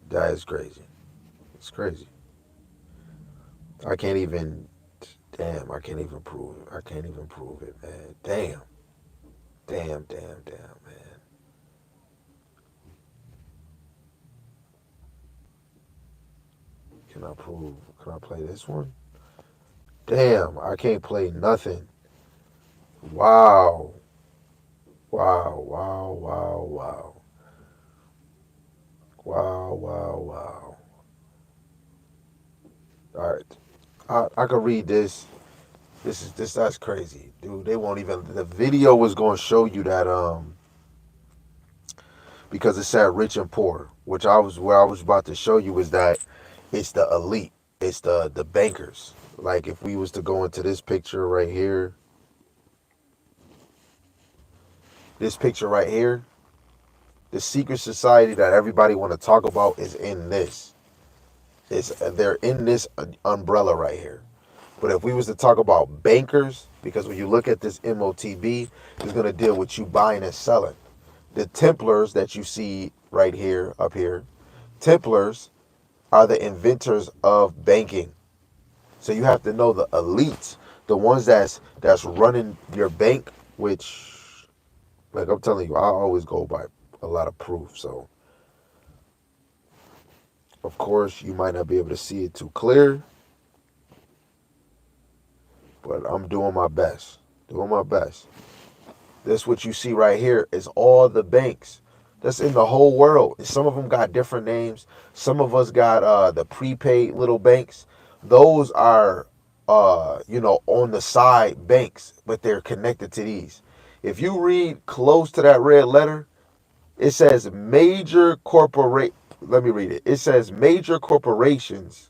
That is crazy. It's crazy. I can't even, damn, I can't even prove it. I can't even prove it, man. Damn. Damn, man. Can I play this one? Damn, I can't play nothing. Wow. Wow, wow, wow, wow. Wow, wow, wow. All right. I could read this. That's crazy. Dude, they won't even the video was gonna show you that because it said rich and poor, which I was about to show you is that it's the elite. It's the bankers. Like if we was to go into this picture right here, the secret society that everybody want to talk about is in this. They're in this umbrella right here. But if we was to talk about bankers, because when you look at this MOTB, it's going to deal with you buying and selling. The Templars that you see right here, up here, Templars are the inventors of banking. So you have to know the elites, the ones that's running your bank, which, like I'm telling you, I always go by a lot of proof. So of course you might not be able to see it too clear, but I'm doing my best. Doing my best. This what you see right here is all the banks that's in the whole world. Some of them got different names. Some of us got the prepaid little banks. Those are on the side banks, but they're connected to these. If you read close to that red letter, it says major corporate. Let me read it. It says major corporations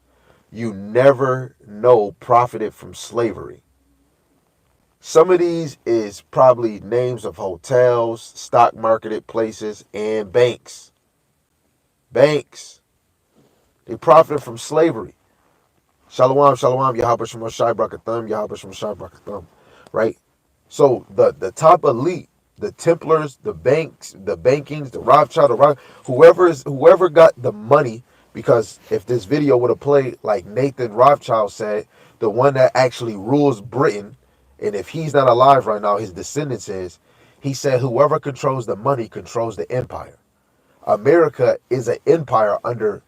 you never know profited from slavery. Some of these is probably names of hotels, stock marketed places, and banks. Banks. They profited from slavery. Shalom, shalom, Yahweh Shema Shai Brakathum, Yahweh Shema Shai Brakathum. Right? So the top elite, the Templars, the banks, the bankings, the Rothschild, whoever got the money, because if this video would have played like Nathan Rothschild said, the one that actually rules Britain, and if he's not alive right now, his descendants is, he said whoever controls the money controls the empire. America is an empire under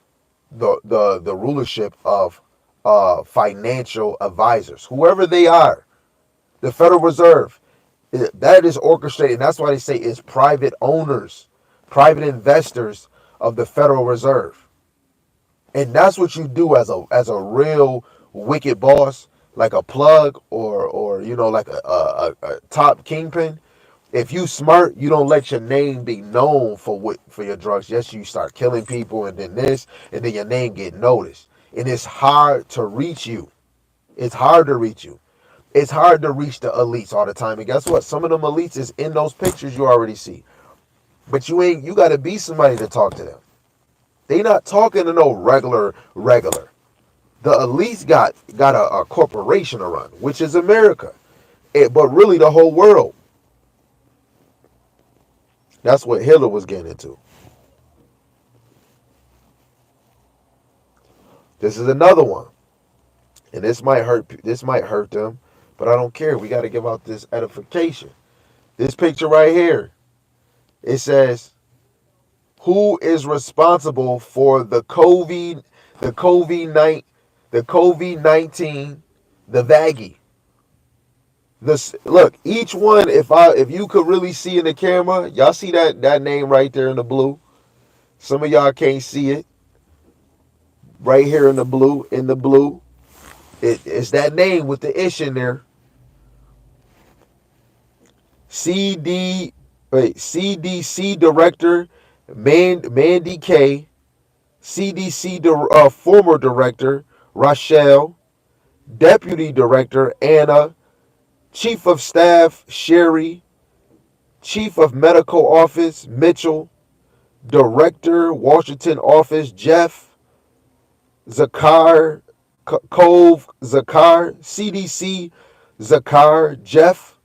the rulership of financial advisors, whoever they are. The Federal Reserve, that is orchestrated. And that's why they say it's private owners, private investors of the Federal Reserve. And that's what you do as a real wicked boss, like a plug or like a top kingpin. If you smart, you don't let your name be known for your drugs. Yes, you start killing people and then this, and then your name get noticed. And it's hard to reach you. It's hard to reach you. It's hard to reach the elites all the time. And guess what? Some of them elites is in those pictures you already see. But you got to be somebody to talk to them. They not talking to no regular. The elites got a corporation to run, which is America. But really the whole world. That's what Hitler was getting into. This is another one. And this might hurt them, but I don't care. We got to give out this edification. This picture right here, it says, who is responsible for the COVID-19, the Vaggie? Look, each one, if you could really see in the camera, y'all see that name right there in the blue. Some of y'all can't see it. Right here in the blue, it's that name with the ish in there. CDC director Mandy K, CDC former director Rochelle, deputy director Anna, chief of staff Sherry, chief of medical office Mitchell, director Washington office Jeff, Zakar Cove Zakar, CDC Zakar Jeff,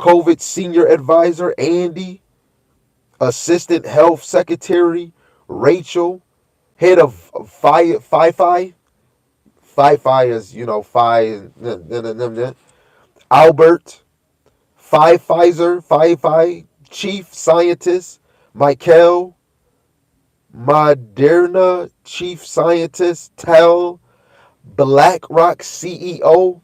COVID senior advisor Andy, assistant health secretary Rachel, head of FI is Albert, Pfizer chief scientist Michael, Moderna chief scientist Tel, BlackRock CEO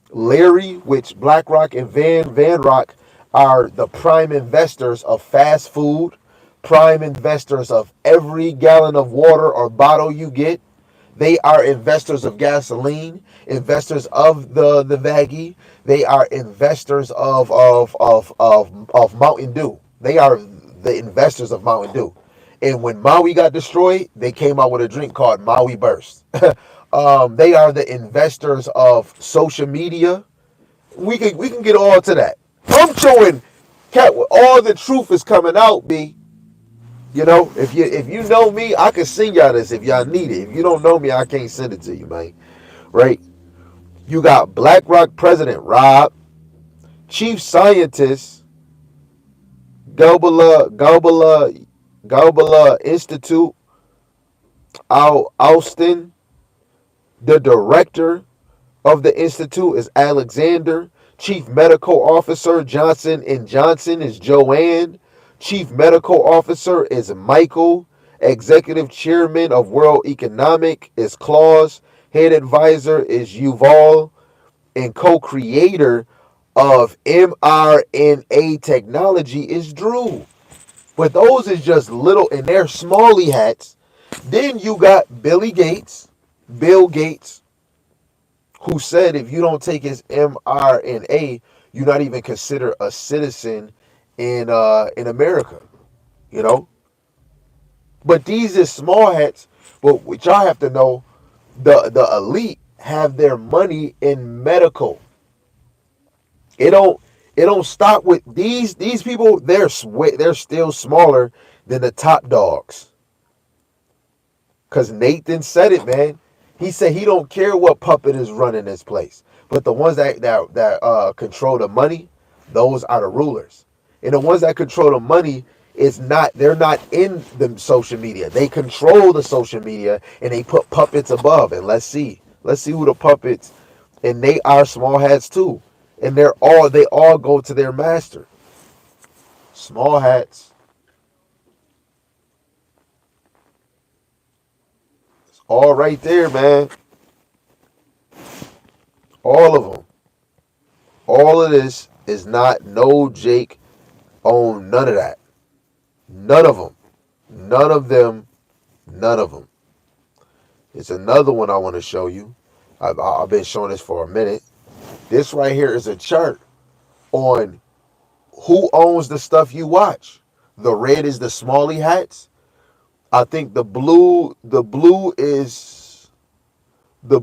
Larry, which BlackRock and Van Rock are the prime investors of fast food, prime investors of every gallon of water or bottle you get. They are investors of gasoline, investors of the Vaggie. They are investors of Mountain Dew. They are the investors of Mountain Dew. And when Maui got destroyed, they came out with a drink called Maui Burst. They are the investors of social media. We can get all to that. I'm showing Cat all the truth is coming out, B. If you know me, I can send y'all this if y'all need it. If you don't know me, I can't send it to you, man. Right? You got BlackRock president Rob, chief scientist Gabala Institute Al Austin. The director of the institute is Alexander. Chief medical officer Johnson and Johnson is Joanne. Chief medical officer is Michael. Executive chairman of World Economic is Klaus. Head advisor is Yuval. And co-creator of mRNA technology is Drew. But those is just little, and they're smally hats. Then you got Bill Gates, who said if you don't take his mRNA, you're not even considered a citizen in America, you know. But these is small hats. But what y'all have to know, the elite have their money in medical. It don't stop with these people. They're still smaller than the top dogs. Cause Nathan said it, man. He said he don't care what puppet is running this place, but the ones that control the money, those are the rulers. And the ones that control the money is not. They're not in the social media. They control the social media and they put puppets above. And let's see who the puppets. And they are small hats too. And they all go to their master. Small hats. It's all right there, man. All of them. All of this is not no Jake on none of that. None of them. None of them. None of them. It's another one I want to show you. I've been showing this for a minute. This right here is a chart on who owns the stuff you watch. The red is the smally hats. I think the blue is the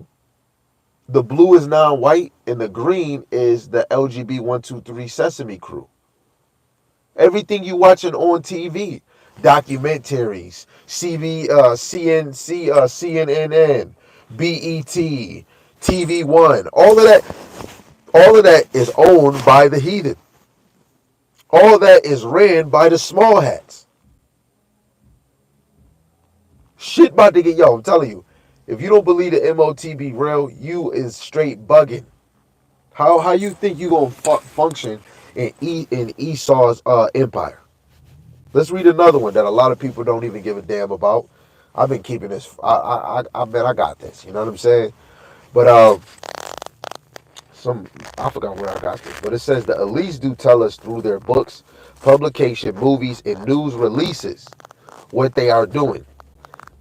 the blue is non-white and the green is the LGB 123 Sesame Crew. Everything you watching on TV, documentaries, CNN, BET, TV One, all of that is owned by the heathen. All of that is ran by the small hats. Shit about to get, yo, I'm telling you, if you don't believe the MOTB real, you is straight bugging. How you think you gonna function in Esau's empire? Let's read another one that a lot of people don't even give a damn about. I've been keeping this. I bet I got this. You know what I'm saying? But I forgot where I got this, but it says the elites do tell us through their books, publication, movies, and news releases what they are doing.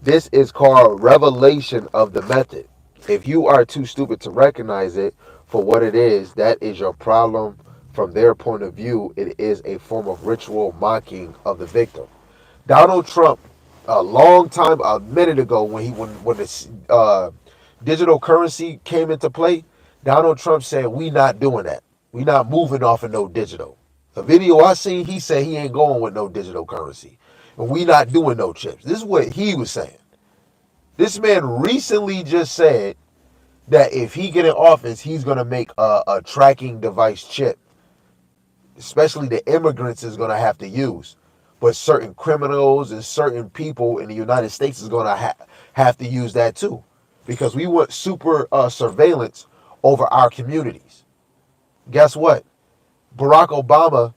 This is called revelation of the method. If you are too stupid to recognize it for what it is, that is your problem. From their point of view, it is a form of ritual mocking of the victim. Donald Trump, a long time, a minute ago, when the digital currency came into play, Donald Trump said, "We not doing that. We not moving off of no digital." A video I seen, he said he ain't going with no digital currency, and we not doing no chips. This is what he was saying. This man recently just said that if he get in office, he's gonna make a tracking device chip, especially the immigrants is gonna have to use, but certain criminals and certain people in the United States is gonna have to use that too, because we want super surveillance over our communities. Guess what? Barack Obama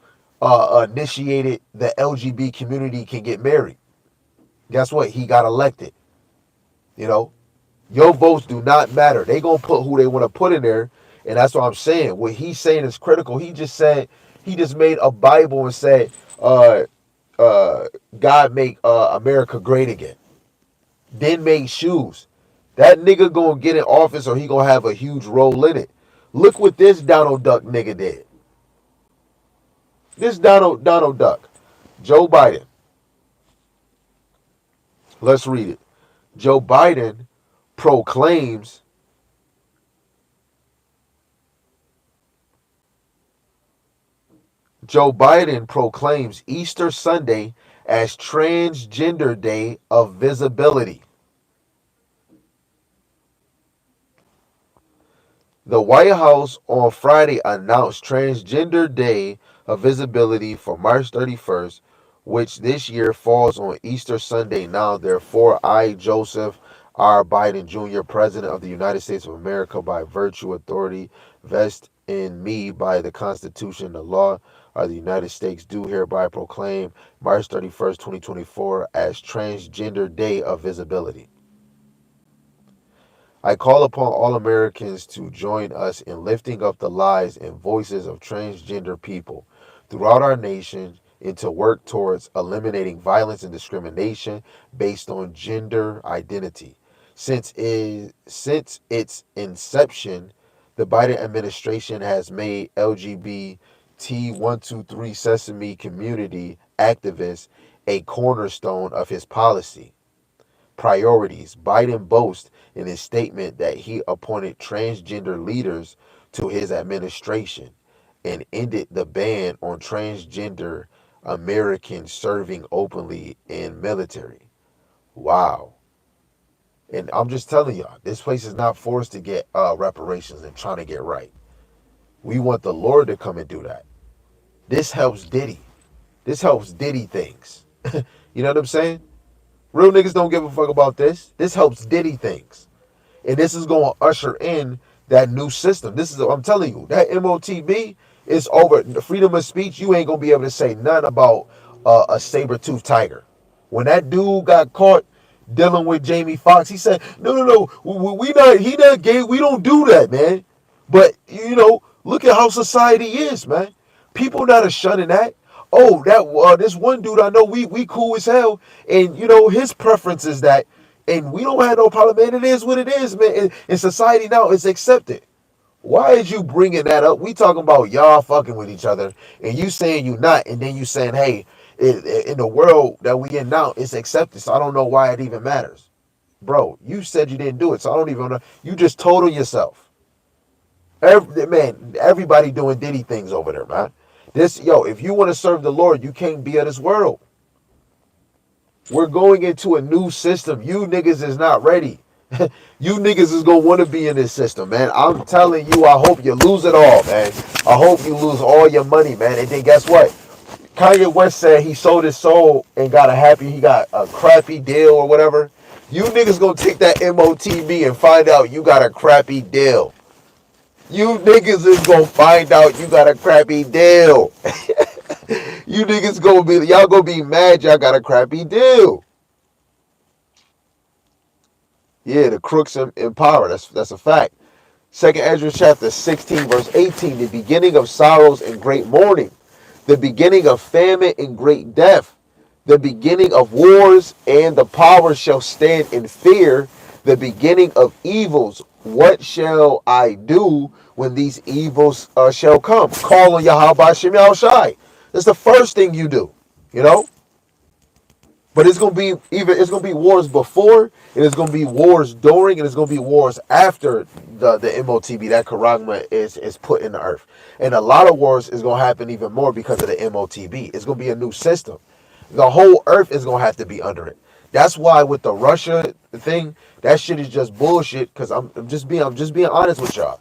initiated the LGBT community can get married. Guess what? He got elected. You know, your votes do not matter. They gonna put who they want to put in there, and that's what I'm saying. What he's saying is critical. He just made a Bible and said, God make America great again. Then made shoes. That nigga gonna get in office or he gonna have a huge role in it. Look what this Donald Duck nigga did. This Donald Duck, Joe Biden. Let's read it. Joe Biden proclaims Easter Sunday as Transgender Day of Visibility. The White House on Friday announced Transgender Day of Visibility for March 31st, which this year falls on Easter Sunday. Now, therefore, I, Joseph R. Biden Jr., President of the United States of America, by virtue authority vested in me by the Constitution and the law of the United States, do hereby proclaim March 31st, 2024 as Transgender Day of Visibility. I call upon all Americans to join us in lifting up the lives and voices of transgender people throughout our nation and to work towards eliminating violence and discrimination based on gender identity. Since its inception, the Biden administration has made LGBT 123 Sesame community activists a cornerstone of his policy priorities. Biden boasts in his statement that he appointed transgender leaders to his administration and ended the ban on transgender Americans serving openly in military. Wow. And I'm just telling y'all, this place is not forced to get reparations and trying to get right. We want the Lord to come and do that. This helps Diddy. This helps Diddy things. You know what I'm saying? Real niggas don't give a fuck about this. This helps Diddy things. And this is going to usher in that new system. This is, I'm telling you, that MOTB is over. The freedom of speech, you ain't going to be able to say nothing about a saber-toothed tiger. When that dude got caught dealing with Jamie Foxx, he said, no, he not gay. We don't do that, man. But, look at how society is, man. People not shunning that. Oh, this one dude I know, we cool as hell, and his preference is that, and we don't have no problem, man. It is what it is, man. In society now, it's accepted. Why is you bringing that up? We talking about y'all fucking with each other, and you saying you not, and then you saying, hey, in the world that we in now, it's accepted. So I don't know why it even matters, bro. You said you didn't do it, so I don't even know. You just told on yourself. Everybody doing Diddy things over there, man. If you want to serve the Lord, you can't be of this world. We're going into a new system. You niggas is not ready. You niggas is going to want to be in this system, man. I'm telling you, I hope you lose it all, man. I hope you lose all your money, man. And then guess what? Kanye West said he sold his soul and he got a crappy deal or whatever. You niggas going to take that MOTB and find out you got a crappy deal. You niggas is gonna find out you got a crappy deal. You niggas y'all gonna be mad y'all got a crappy deal. Yeah, the crooks in power. That's a fact. 2nd Ezra chapter 16, verse 18, the beginning of sorrows and great mourning, the beginning of famine and great death, the beginning of wars, and the powers shall stand in fear, the beginning of evils. What shall I do when these evils shall come? Call on Yahweh Shem Shai. That's the first thing you do, But it's gonna be wars before, and it's gonna be wars during, and it's gonna be wars after the MOTB, that Karagma is put in the earth. And a lot of wars is gonna happen even more because of the MOTB. It's gonna be a new system. The whole earth is gonna have to be under it. That's why with the Russia thing, that shit is just bullshit. Because I'm just being honest with y'all.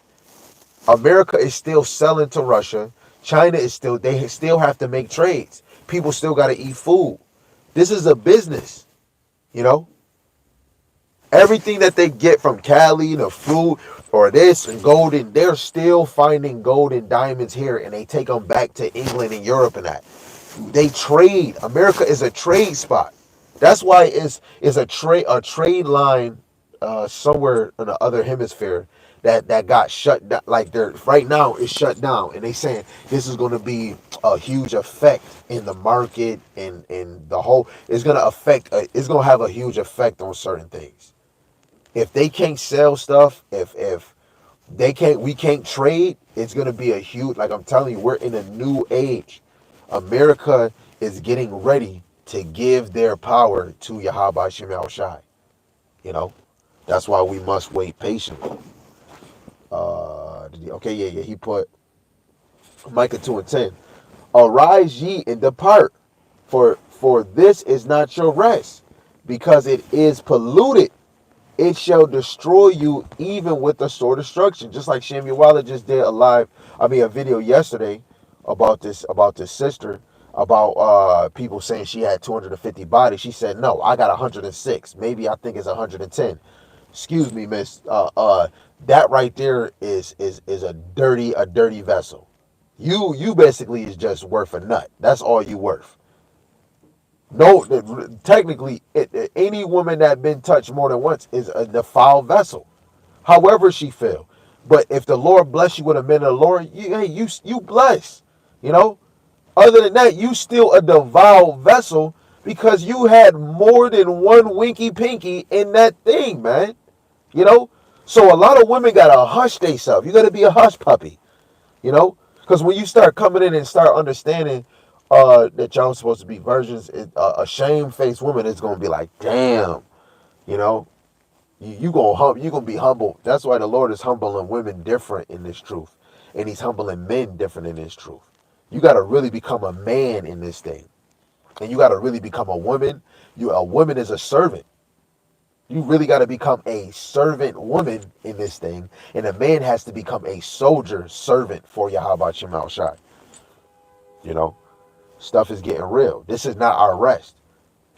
America is still selling to Russia. China they still have to make trades. People still got to eat food. This is a business, Everything that they get from Cali, the fruit, or this and gold, and they're still finding gold and diamonds here, and they take them back to England and Europe and that. They trade. America is a trade spot. That's why it's a trade line somewhere in the other hemisphere that got shut down. Like right now it's shut down, and they saying this is going to be a huge effect in the market and the whole. It's going to it's going to have a huge effect on certain things. If they can't sell stuff, if we can't trade, it's going to be a huge. Like I'm telling you, we're in a new age. America is getting ready to give their power to Yahweh Shem Shai. That's why we must wait patiently. He put Micah 2:10. Arise ye and depart, for this is not your rest, because it is polluted. it shall destroy you even with the sword of destruction. Just like Shamia Waller just did a video yesterday about this sister, about people saying she had 250 bodies. She said, no, I got 106. Maybe I think it's 110. Excuse me, miss. That right there is a dirty vessel. You basically is just worth a nut. That's all you worth. No, technically, any woman that been touched more than once is a defiled vessel. However she feel. But if the Lord bless you with a man of the Lord, you bless. You know. Other than that, you still a defiled vessel because you had more than one winky pinky in that thing, man. You know. So a lot of women gotta hush themselves. You gotta be a hush puppy. You know, because when you start coming in and start understanding that y'all supposed to be virgins, a shame-faced woman is gonna be like, damn, you know, you gonna be humble. That's why the Lord is humbling women different in this truth, and He's humbling men different in this truth. You got to really become a man in this thing, and you got to really become a woman. A woman is a servant. You really got to become a servant woman in this thing, and a man has to become a soldier servant for Yahweh Shema Shai. You know, stuff is getting real. This is not our rest.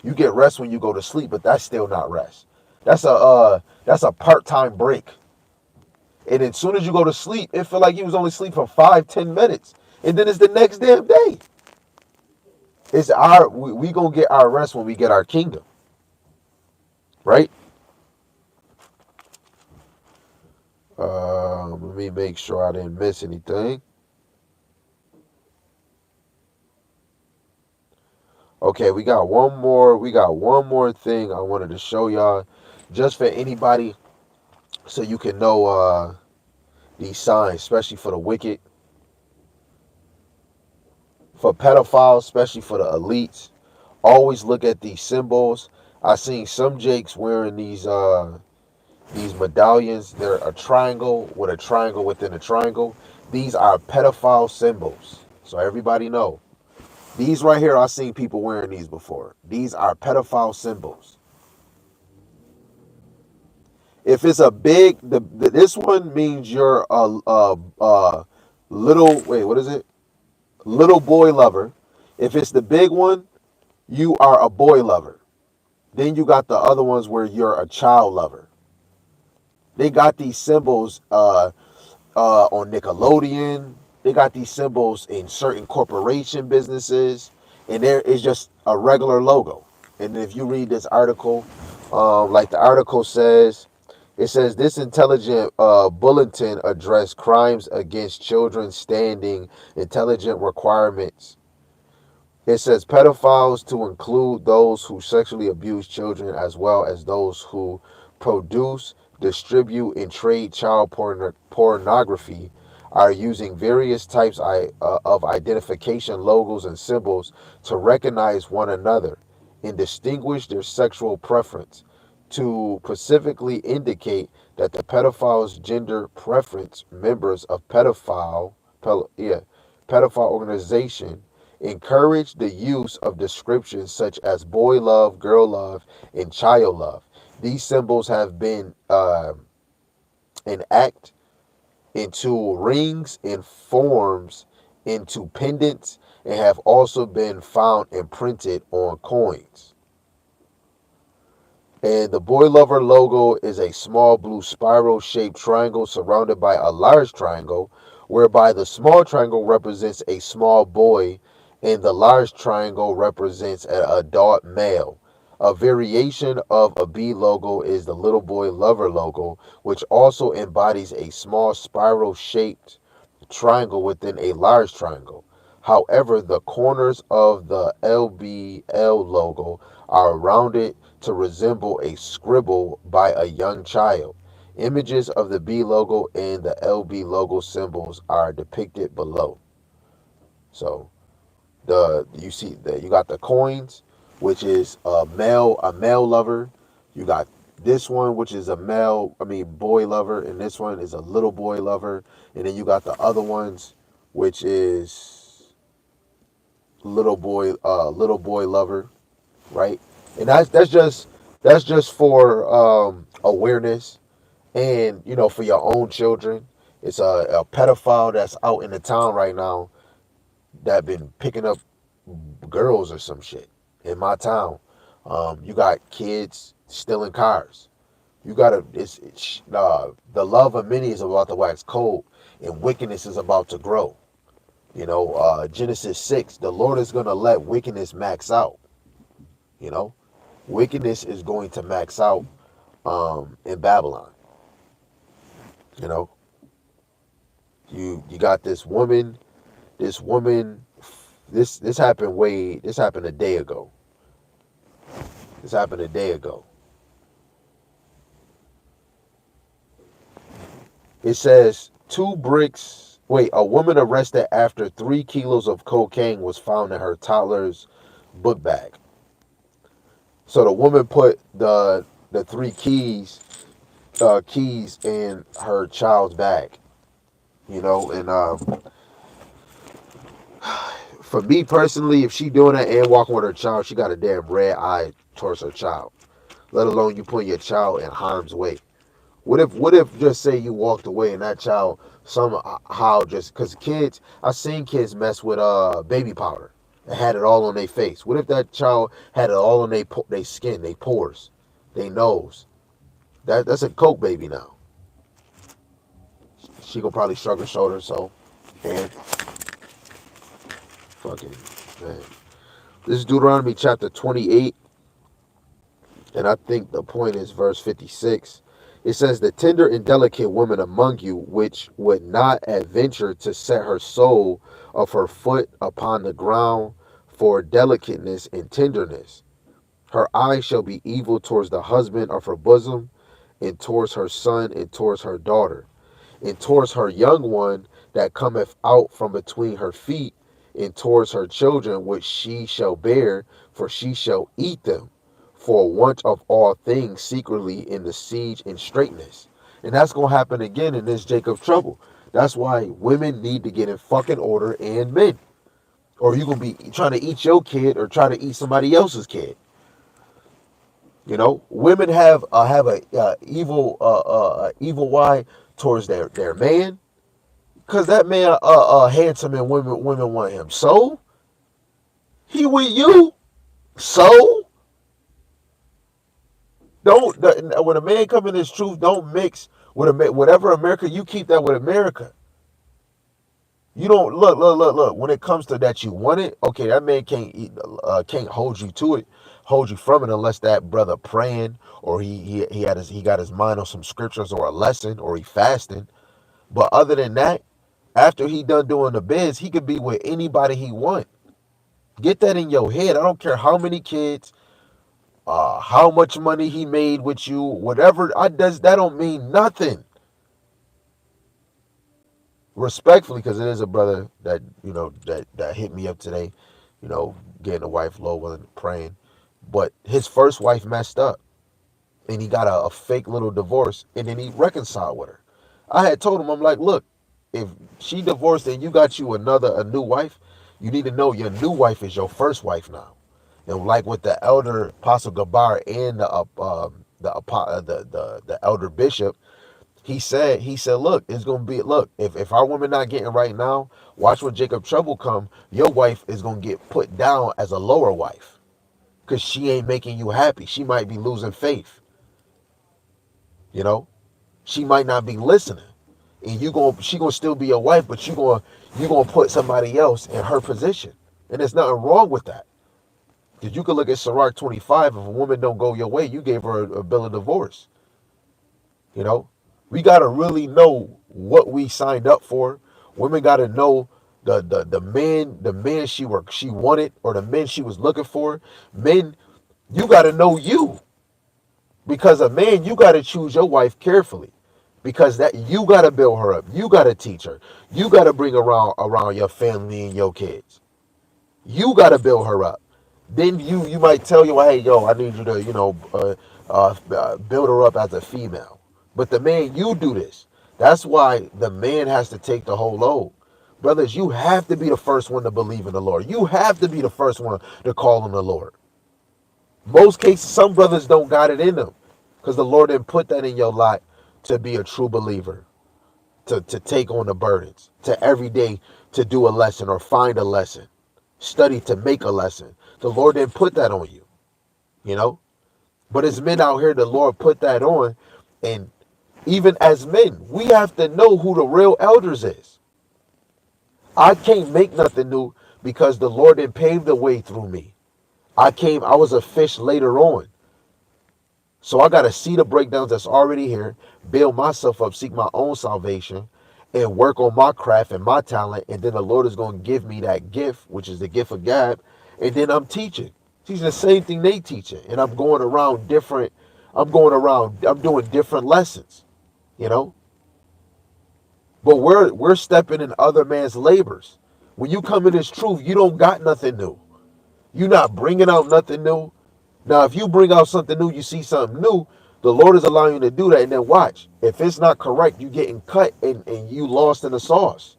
You get rest when you go to sleep, but that's still not rest. That's a part-time break. And as soon as you go to sleep, it feel like you was only asleep for 5-10 minutes, and then it's the next damn day. We gonna get our rest when we get our kingdom, right? Let me make sure I didn't miss anything. Okay, we got one more thing I wanted to show y'all, just for anybody, so you can know these signs, especially for the wicked, for pedophiles, especially for the elites. Always look at these symbols. I seen some jakes wearing these medallions. They're a triangle with a triangle within a triangle. These are pedophile symbols. So everybody know. These right here, I've seen people wearing these before. These are pedophile symbols. If it's a big, this one means you're a little, wait, what is it? Little boy lover. If it's the big one, you are a boy lover. Then you got the other ones where you're a child lover. They got these symbols on Nickelodeon. They got these symbols in certain corporation businesses, and there is just a regular logo. And if you read this article, like the article says, it says this intelligent bulletin addressed crimes against children standing intelligent requirements. It says pedophiles to include those who sexually abuse children as well as those who produce, distribute, and trade child pornography are using various types of identification logos and symbols to recognize one another and distinguish their sexual preference, to specifically indicate that the pedophile's gender preference. Members of pedophile organization encourage the use of descriptions such as boy love, girl love, and child love. These symbols have been enacted into rings and forms into pendants, and have also been found imprinted on coins. And the boy lover logo is a small blue spiral shaped triangle surrounded by a large triangle, whereby the small triangle represents a small boy and the large triangle represents an adult male. A variation of a B logo is the little boy lover logo, which also embodies a small spiral shaped triangle within a large triangle. However, the corners of the LBL logo are rounded to resemble a scribble by a young child. Images of the B logo and the LB logo symbols are depicted below. So you got the coins, which is a male lover. You got this one, which is boy lover, and this one is a little boy lover, and then you got the other ones, which is little boy lover, right? And that's just for awareness, and for your own children. It's a pedophile that's out in the town right now that been picking up girls or some shit in my town. You got kids stealing cars. You gotta. The love of many is about to wax cold, and wickedness is about to grow. Genesis 6. The Lord is gonna let wickedness max out. You know, wickedness is going to max out in Babylon. You know, you got this woman. This woman. This happened This happened a day ago. This happened a day ago. It says a woman arrested after 3 kilos of cocaine was found in her toddler's book bag. So the woman put the 3 keys in her child's bag. And for me personally, if she doing that and walking with her child, she got a damn red eye towards her child. Let alone you put your child in harm's way. What if just say you walked away and that child somehow just because I seen kids mess with baby powder and had it all on their face. What if that child had it all on their skin, their pores, their nose? That's a coke baby now. She gonna probably shrug her shoulders. So, and fucking man, this is Deuteronomy chapter 28, and I think the point is verse 56. It says, the tender and delicate woman among you, which would not adventure to set her sole of her foot upon the ground for delicateness and tenderness. Her eye shall be evil towards the husband of her bosom, and towards her son, and towards her daughter, and towards her young one that cometh out from between her feet, and towards her children which she shall bear, for she shall eat them. For want of all things secretly in the siege and straitness. And that's going to happen again in this Jacob trouble. That's why women need to get in fucking order, and men. Or you're going to be trying to eat your kid or try to eat somebody else's kid. Women have a evil eye towards their man. Because that man handsome and women want him. So? He with you? So? When a man come in his truth, don't mix with whatever America. You keep that with America. You don't look. When it comes to that, you want it. Okay, that man can't hold you to it, hold you from it, unless that brother praying or he got his mind on some scriptures or a lesson or he fasting. But other than that, after he done doing the biz, he could be with anybody he want. Get that in your head. I don't care how many kids. How much money he made with you, whatever that don't mean nothing. Respectfully, because it is a brother that that hit me up today, getting a wife low and praying, but his first wife messed up, and he got a fake little divorce, and then he reconciled with her. I had told him, I'm like, look, if she divorced and you got you a new wife, you need to know your new wife is your first wife now. And like with the elder Apostle Gabar and the elder bishop, he said, look, it's gonna be if our women not getting right now, watch when Jacob trouble come, your wife is gonna get put down as a lower wife, cause she ain't making you happy. She might be losing faith. She might not be listening, and she gonna still be your wife, but you gonna put somebody else in her position, and there's nothing wrong with that. Because you could look at Sirach 25. If a woman don't go your way, you gave her a bill of divorce. We got to really know what we signed up for. Women got to know the man she wanted, or the men she was looking for. Men, you got to know you. Because a man, you got to choose your wife carefully. Because that you got to build her up. You got to teach her. You got to bring her around your family and your kids. You got to build her up. Then you might tell you, hey, yo, I need you to, build her up as a female. But the man, you do this. That's why the man has to take the whole load. Brothers, you have to be the first one to believe in the Lord. You have to be the first one to call on the Lord. Most cases, some brothers don't got it in them. Because the Lord didn't put that in your lot to be a true believer, to take on the burdens, to every day to do a lesson or find a lesson, study to make a lesson. The Lord didn't put that on you, you know? But as men out here, the Lord put that on. And even as men, we have to know who the real elders is. I can't make nothing new because the Lord didn't pave the way through me. I was a fish later on. So I got to see the breakdowns that's already here, build myself up, seek my own salvation, and work on my craft and my talent. And then the Lord is going to give me that gift, which is the gift of God. And then I'm teaching the same thing they teaching. And I'm going around I'm doing different lessons, you know. But we're stepping in other man's labors. When you come in this truth, you don't got nothing new. You're not bringing out nothing new. Now, if you bring out something new, you see something new, the Lord is allowing you to do that. And then watch. If it's not correct, you getting cut and you lost in the sauce.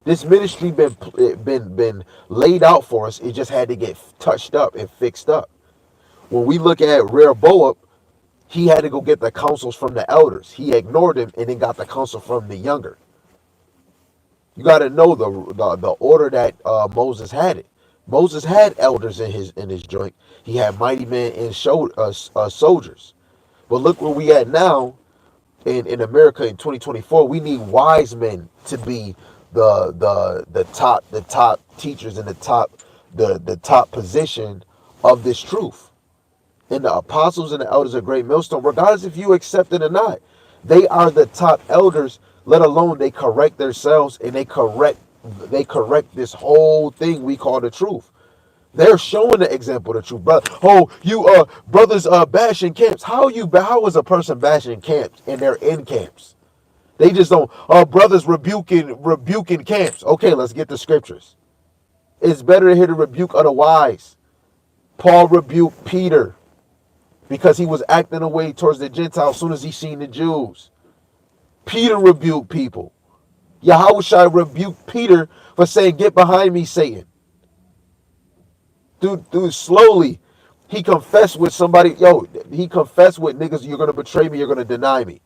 This ministry been laid out for us. It just had to get touched up and fixed up. When we look at Rehoboam, he had to go get the counsels from the elders. He ignored them and then got the counsel from the younger. You got to know the order that Moses had it. Moses had elders in his joint. He had mighty men and soldiers. But look where we at now in America in 2024. We need wise men to be the top teachers and the top position of this truth. And the apostles and the elders of Great Millstone, regardless if you accept it or not, they are the top elders. Let alone they correct themselves and they correct this whole thing we call the truth. They're showing the example of the truth, brother. Oh, you brothers bashing camps. How is a person bashing camps and they're in camps? They just don't. Brothers rebuking camps. Okay, let's get the scriptures. It's better to hear the rebuke of the wise. Paul rebuked Peter because he was acting away towards the Gentiles as soon as he seen the Jews. Peter rebuked people. Yahushua rebuked Peter for saying, "Get behind me, Satan." Dude, slowly, he confessed with somebody. He confessed with niggas, "You're going to betray me. You're going to deny me."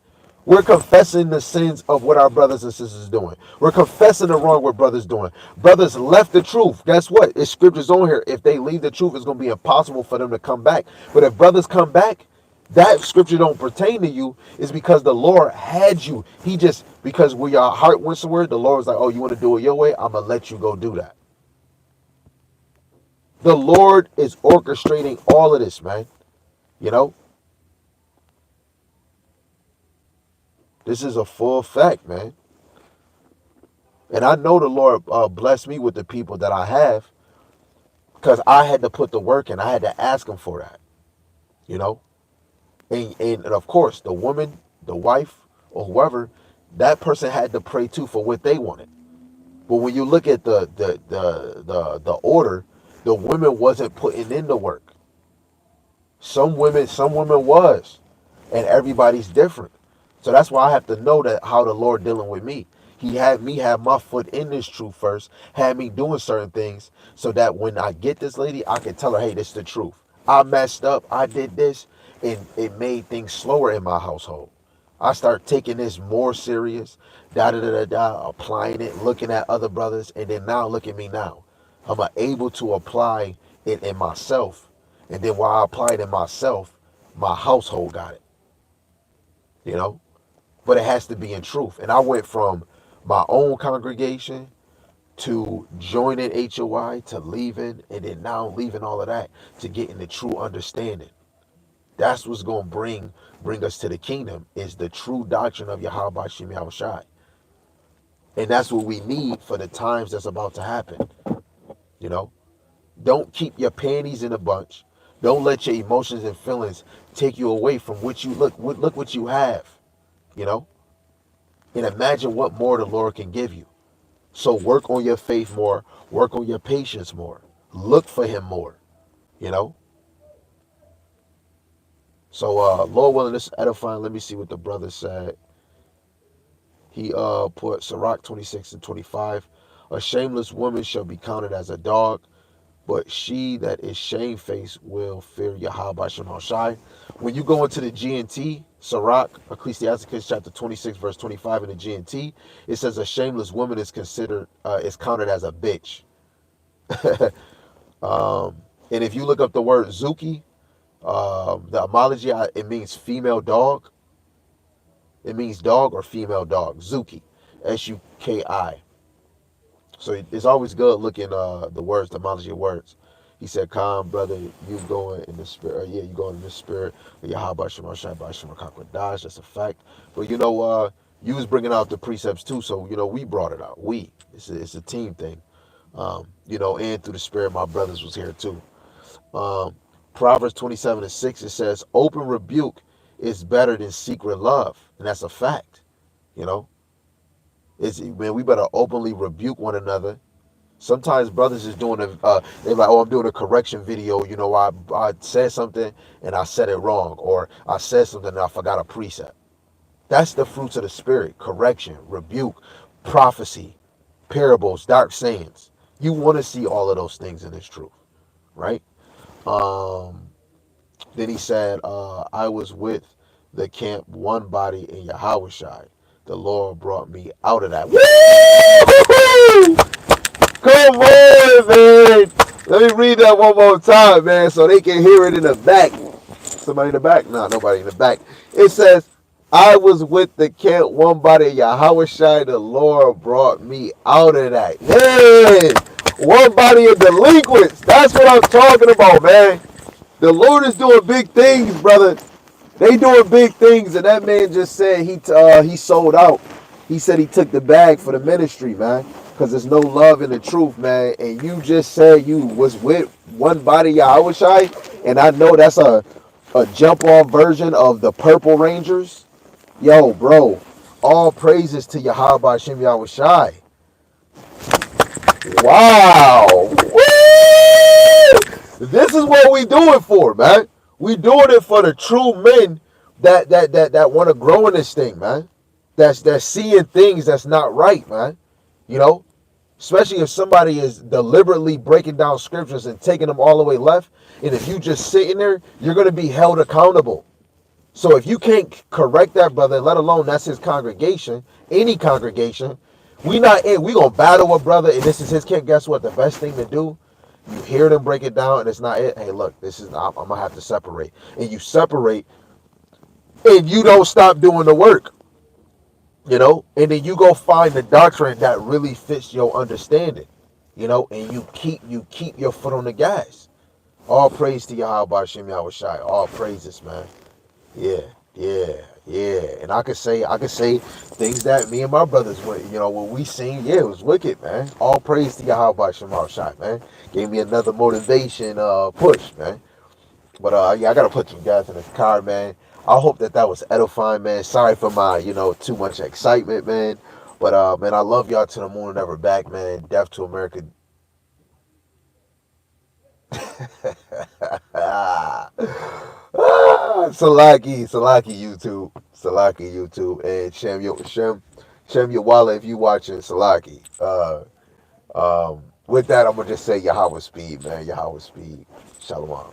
We're confessing the sins of what our brothers and sisters doing. We're confessing the wrong what brothers doing. Brothers left the truth. Guess what? It's scriptures on here. If they leave the truth, it's going to be impossible for them to come back. But if brothers come back, that scripture don't pertain to you. Is because the Lord had you. Because where your heart went somewhere, the Lord was like, "Oh, you want to do it your way? I'm going to let you go do that." The Lord is orchestrating all of this, man. You know? This is a full fact, man. And I know the Lord blessed me with the people that I have because I had to put the work in. I had to ask him for that, you know? And of course, the woman, the wife, or whoever, that person had to pray too for what they wanted. But when you look at the order, the women wasn't putting in the work. Some women was, and everybody's different. So that's why I have to know that how the Lord dealing with me. He had me have my foot in this truth first, had me doing certain things so that when I get this lady, I can tell her, "Hey, this is the truth. I messed up. I did this," and it made things slower in my household. I start taking this more serious, applying it, looking at other brothers, and then now look at me now. I'm able to apply it in myself, and then while I apply it in myself, my household got it. You know. But it has to be in truth. And I went from my own congregation to joining HOI to leaving, and then now leaving all of that to getting the true understanding. That's what's going to bring us to the kingdom, is the true doctrine of Yahweh Bashim Yahushai. And that's what we need for the times that's about to happen. You know, don't keep your panties in a bunch. Don't let your emotions and feelings take you away from what you look what you have. You know, and imagine what more the Lord can give you. So work on your faith more, work on your patience more, look for him more, you know. So Lord willing, this is edifying. Let me see what the brother said. He put Sirach 26 and 25. A shameless woman shall be counted as a dog. but she that is shamefaced will fear Yahweh Shema Shai. When you go into the GNT, Sirach, Ecclesiasticus chapter 26, verse 25 in the GNT, it says a shameless woman is considered, is counted as a bitch. And if you look up the word Zuki, the etymology, it means female dog. It means dog or female dog. Zuki, Suki. So it's always good looking the words, the etymology of words. He said, "Come, brother, you going in the spirit. Yeah, you going in the spirit. Yahweh Shema Shai Bashim Kakwadash. That's a fact. But you was bringing out the precepts too, so we brought it out. It's a team thing. And through the spirit, my brothers was here too. Proverbs 27:6, it says, "Open rebuke is better than secret love," and that's a fact. You know, we better openly rebuke one another. Sometimes brothers is doing they're like, "Oh, I'm doing a correction video. I said something and I said it wrong, or I said something and I forgot a precept." That's the fruits of the spirit: correction, rebuke, prophecy, parables, dark sayings. You want to see all of those things in this truth, right? Then he said, "I was with the camp, one body in Yahweh Shai. The Lord brought me out of that." Woo! Come on, man. Let me read that one more time, man, so they can hear it in the back. Somebody in the back? No, nobody in the back. It says, "I was with the camp, one body in Yahweh Shai. The Lord brought me out of that." Yeah. One body of delinquents. That's what I'm talking about, man. The Lord is doing big things, brother. They doing big things, and that man just said he sold out. He said he took the bag for the ministry, man, because there's no love in the truth, man. And you just said you was with one body Yahweh Shai, and I know that's a jump off version of the Purple Rangers. Yo, bro, all praises to Yahweh Hashem Yahweh Shai. Wow. Woo! This is what we do it for, man. We doing it for the true men that want to grow in this thing, man. That's seeing things that's not right, man. Especially if somebody is deliberately breaking down scriptures and taking them all the way left. And if you just sitting there, you're going to be held accountable. So if you can't correct that brother, let alone that's his congregation, any congregation, we going to battle a brother and this is his camp. Guess what? The best thing to do, you hear them break it down and it's not it. Hey, look, I'm going to have to separate. And you separate and you don't stop doing the work. And then you go find the doctrine that really fits your understanding, and you keep your foot on the gas. All praise to Yahweh Hashem Yahweh Shai. All praises, man. Yeah. And I could say things that me and my brothers went, when we sing, it was wicked, man. All praise to Yahweh Hashem Yahweh Shai, man. Gave me another motivation push, man. But I gotta put you guys in the car, man. I hope that was edifying, man. Sorry for my, too much excitement, man. But man, I love y'all to the moon and never back, man. Death to America. Salaki YouTube, and Shem Yawala if you watching Salaki. With that, I'm gonna just say Yahweh speed, man. Yahweh speed. Shalom.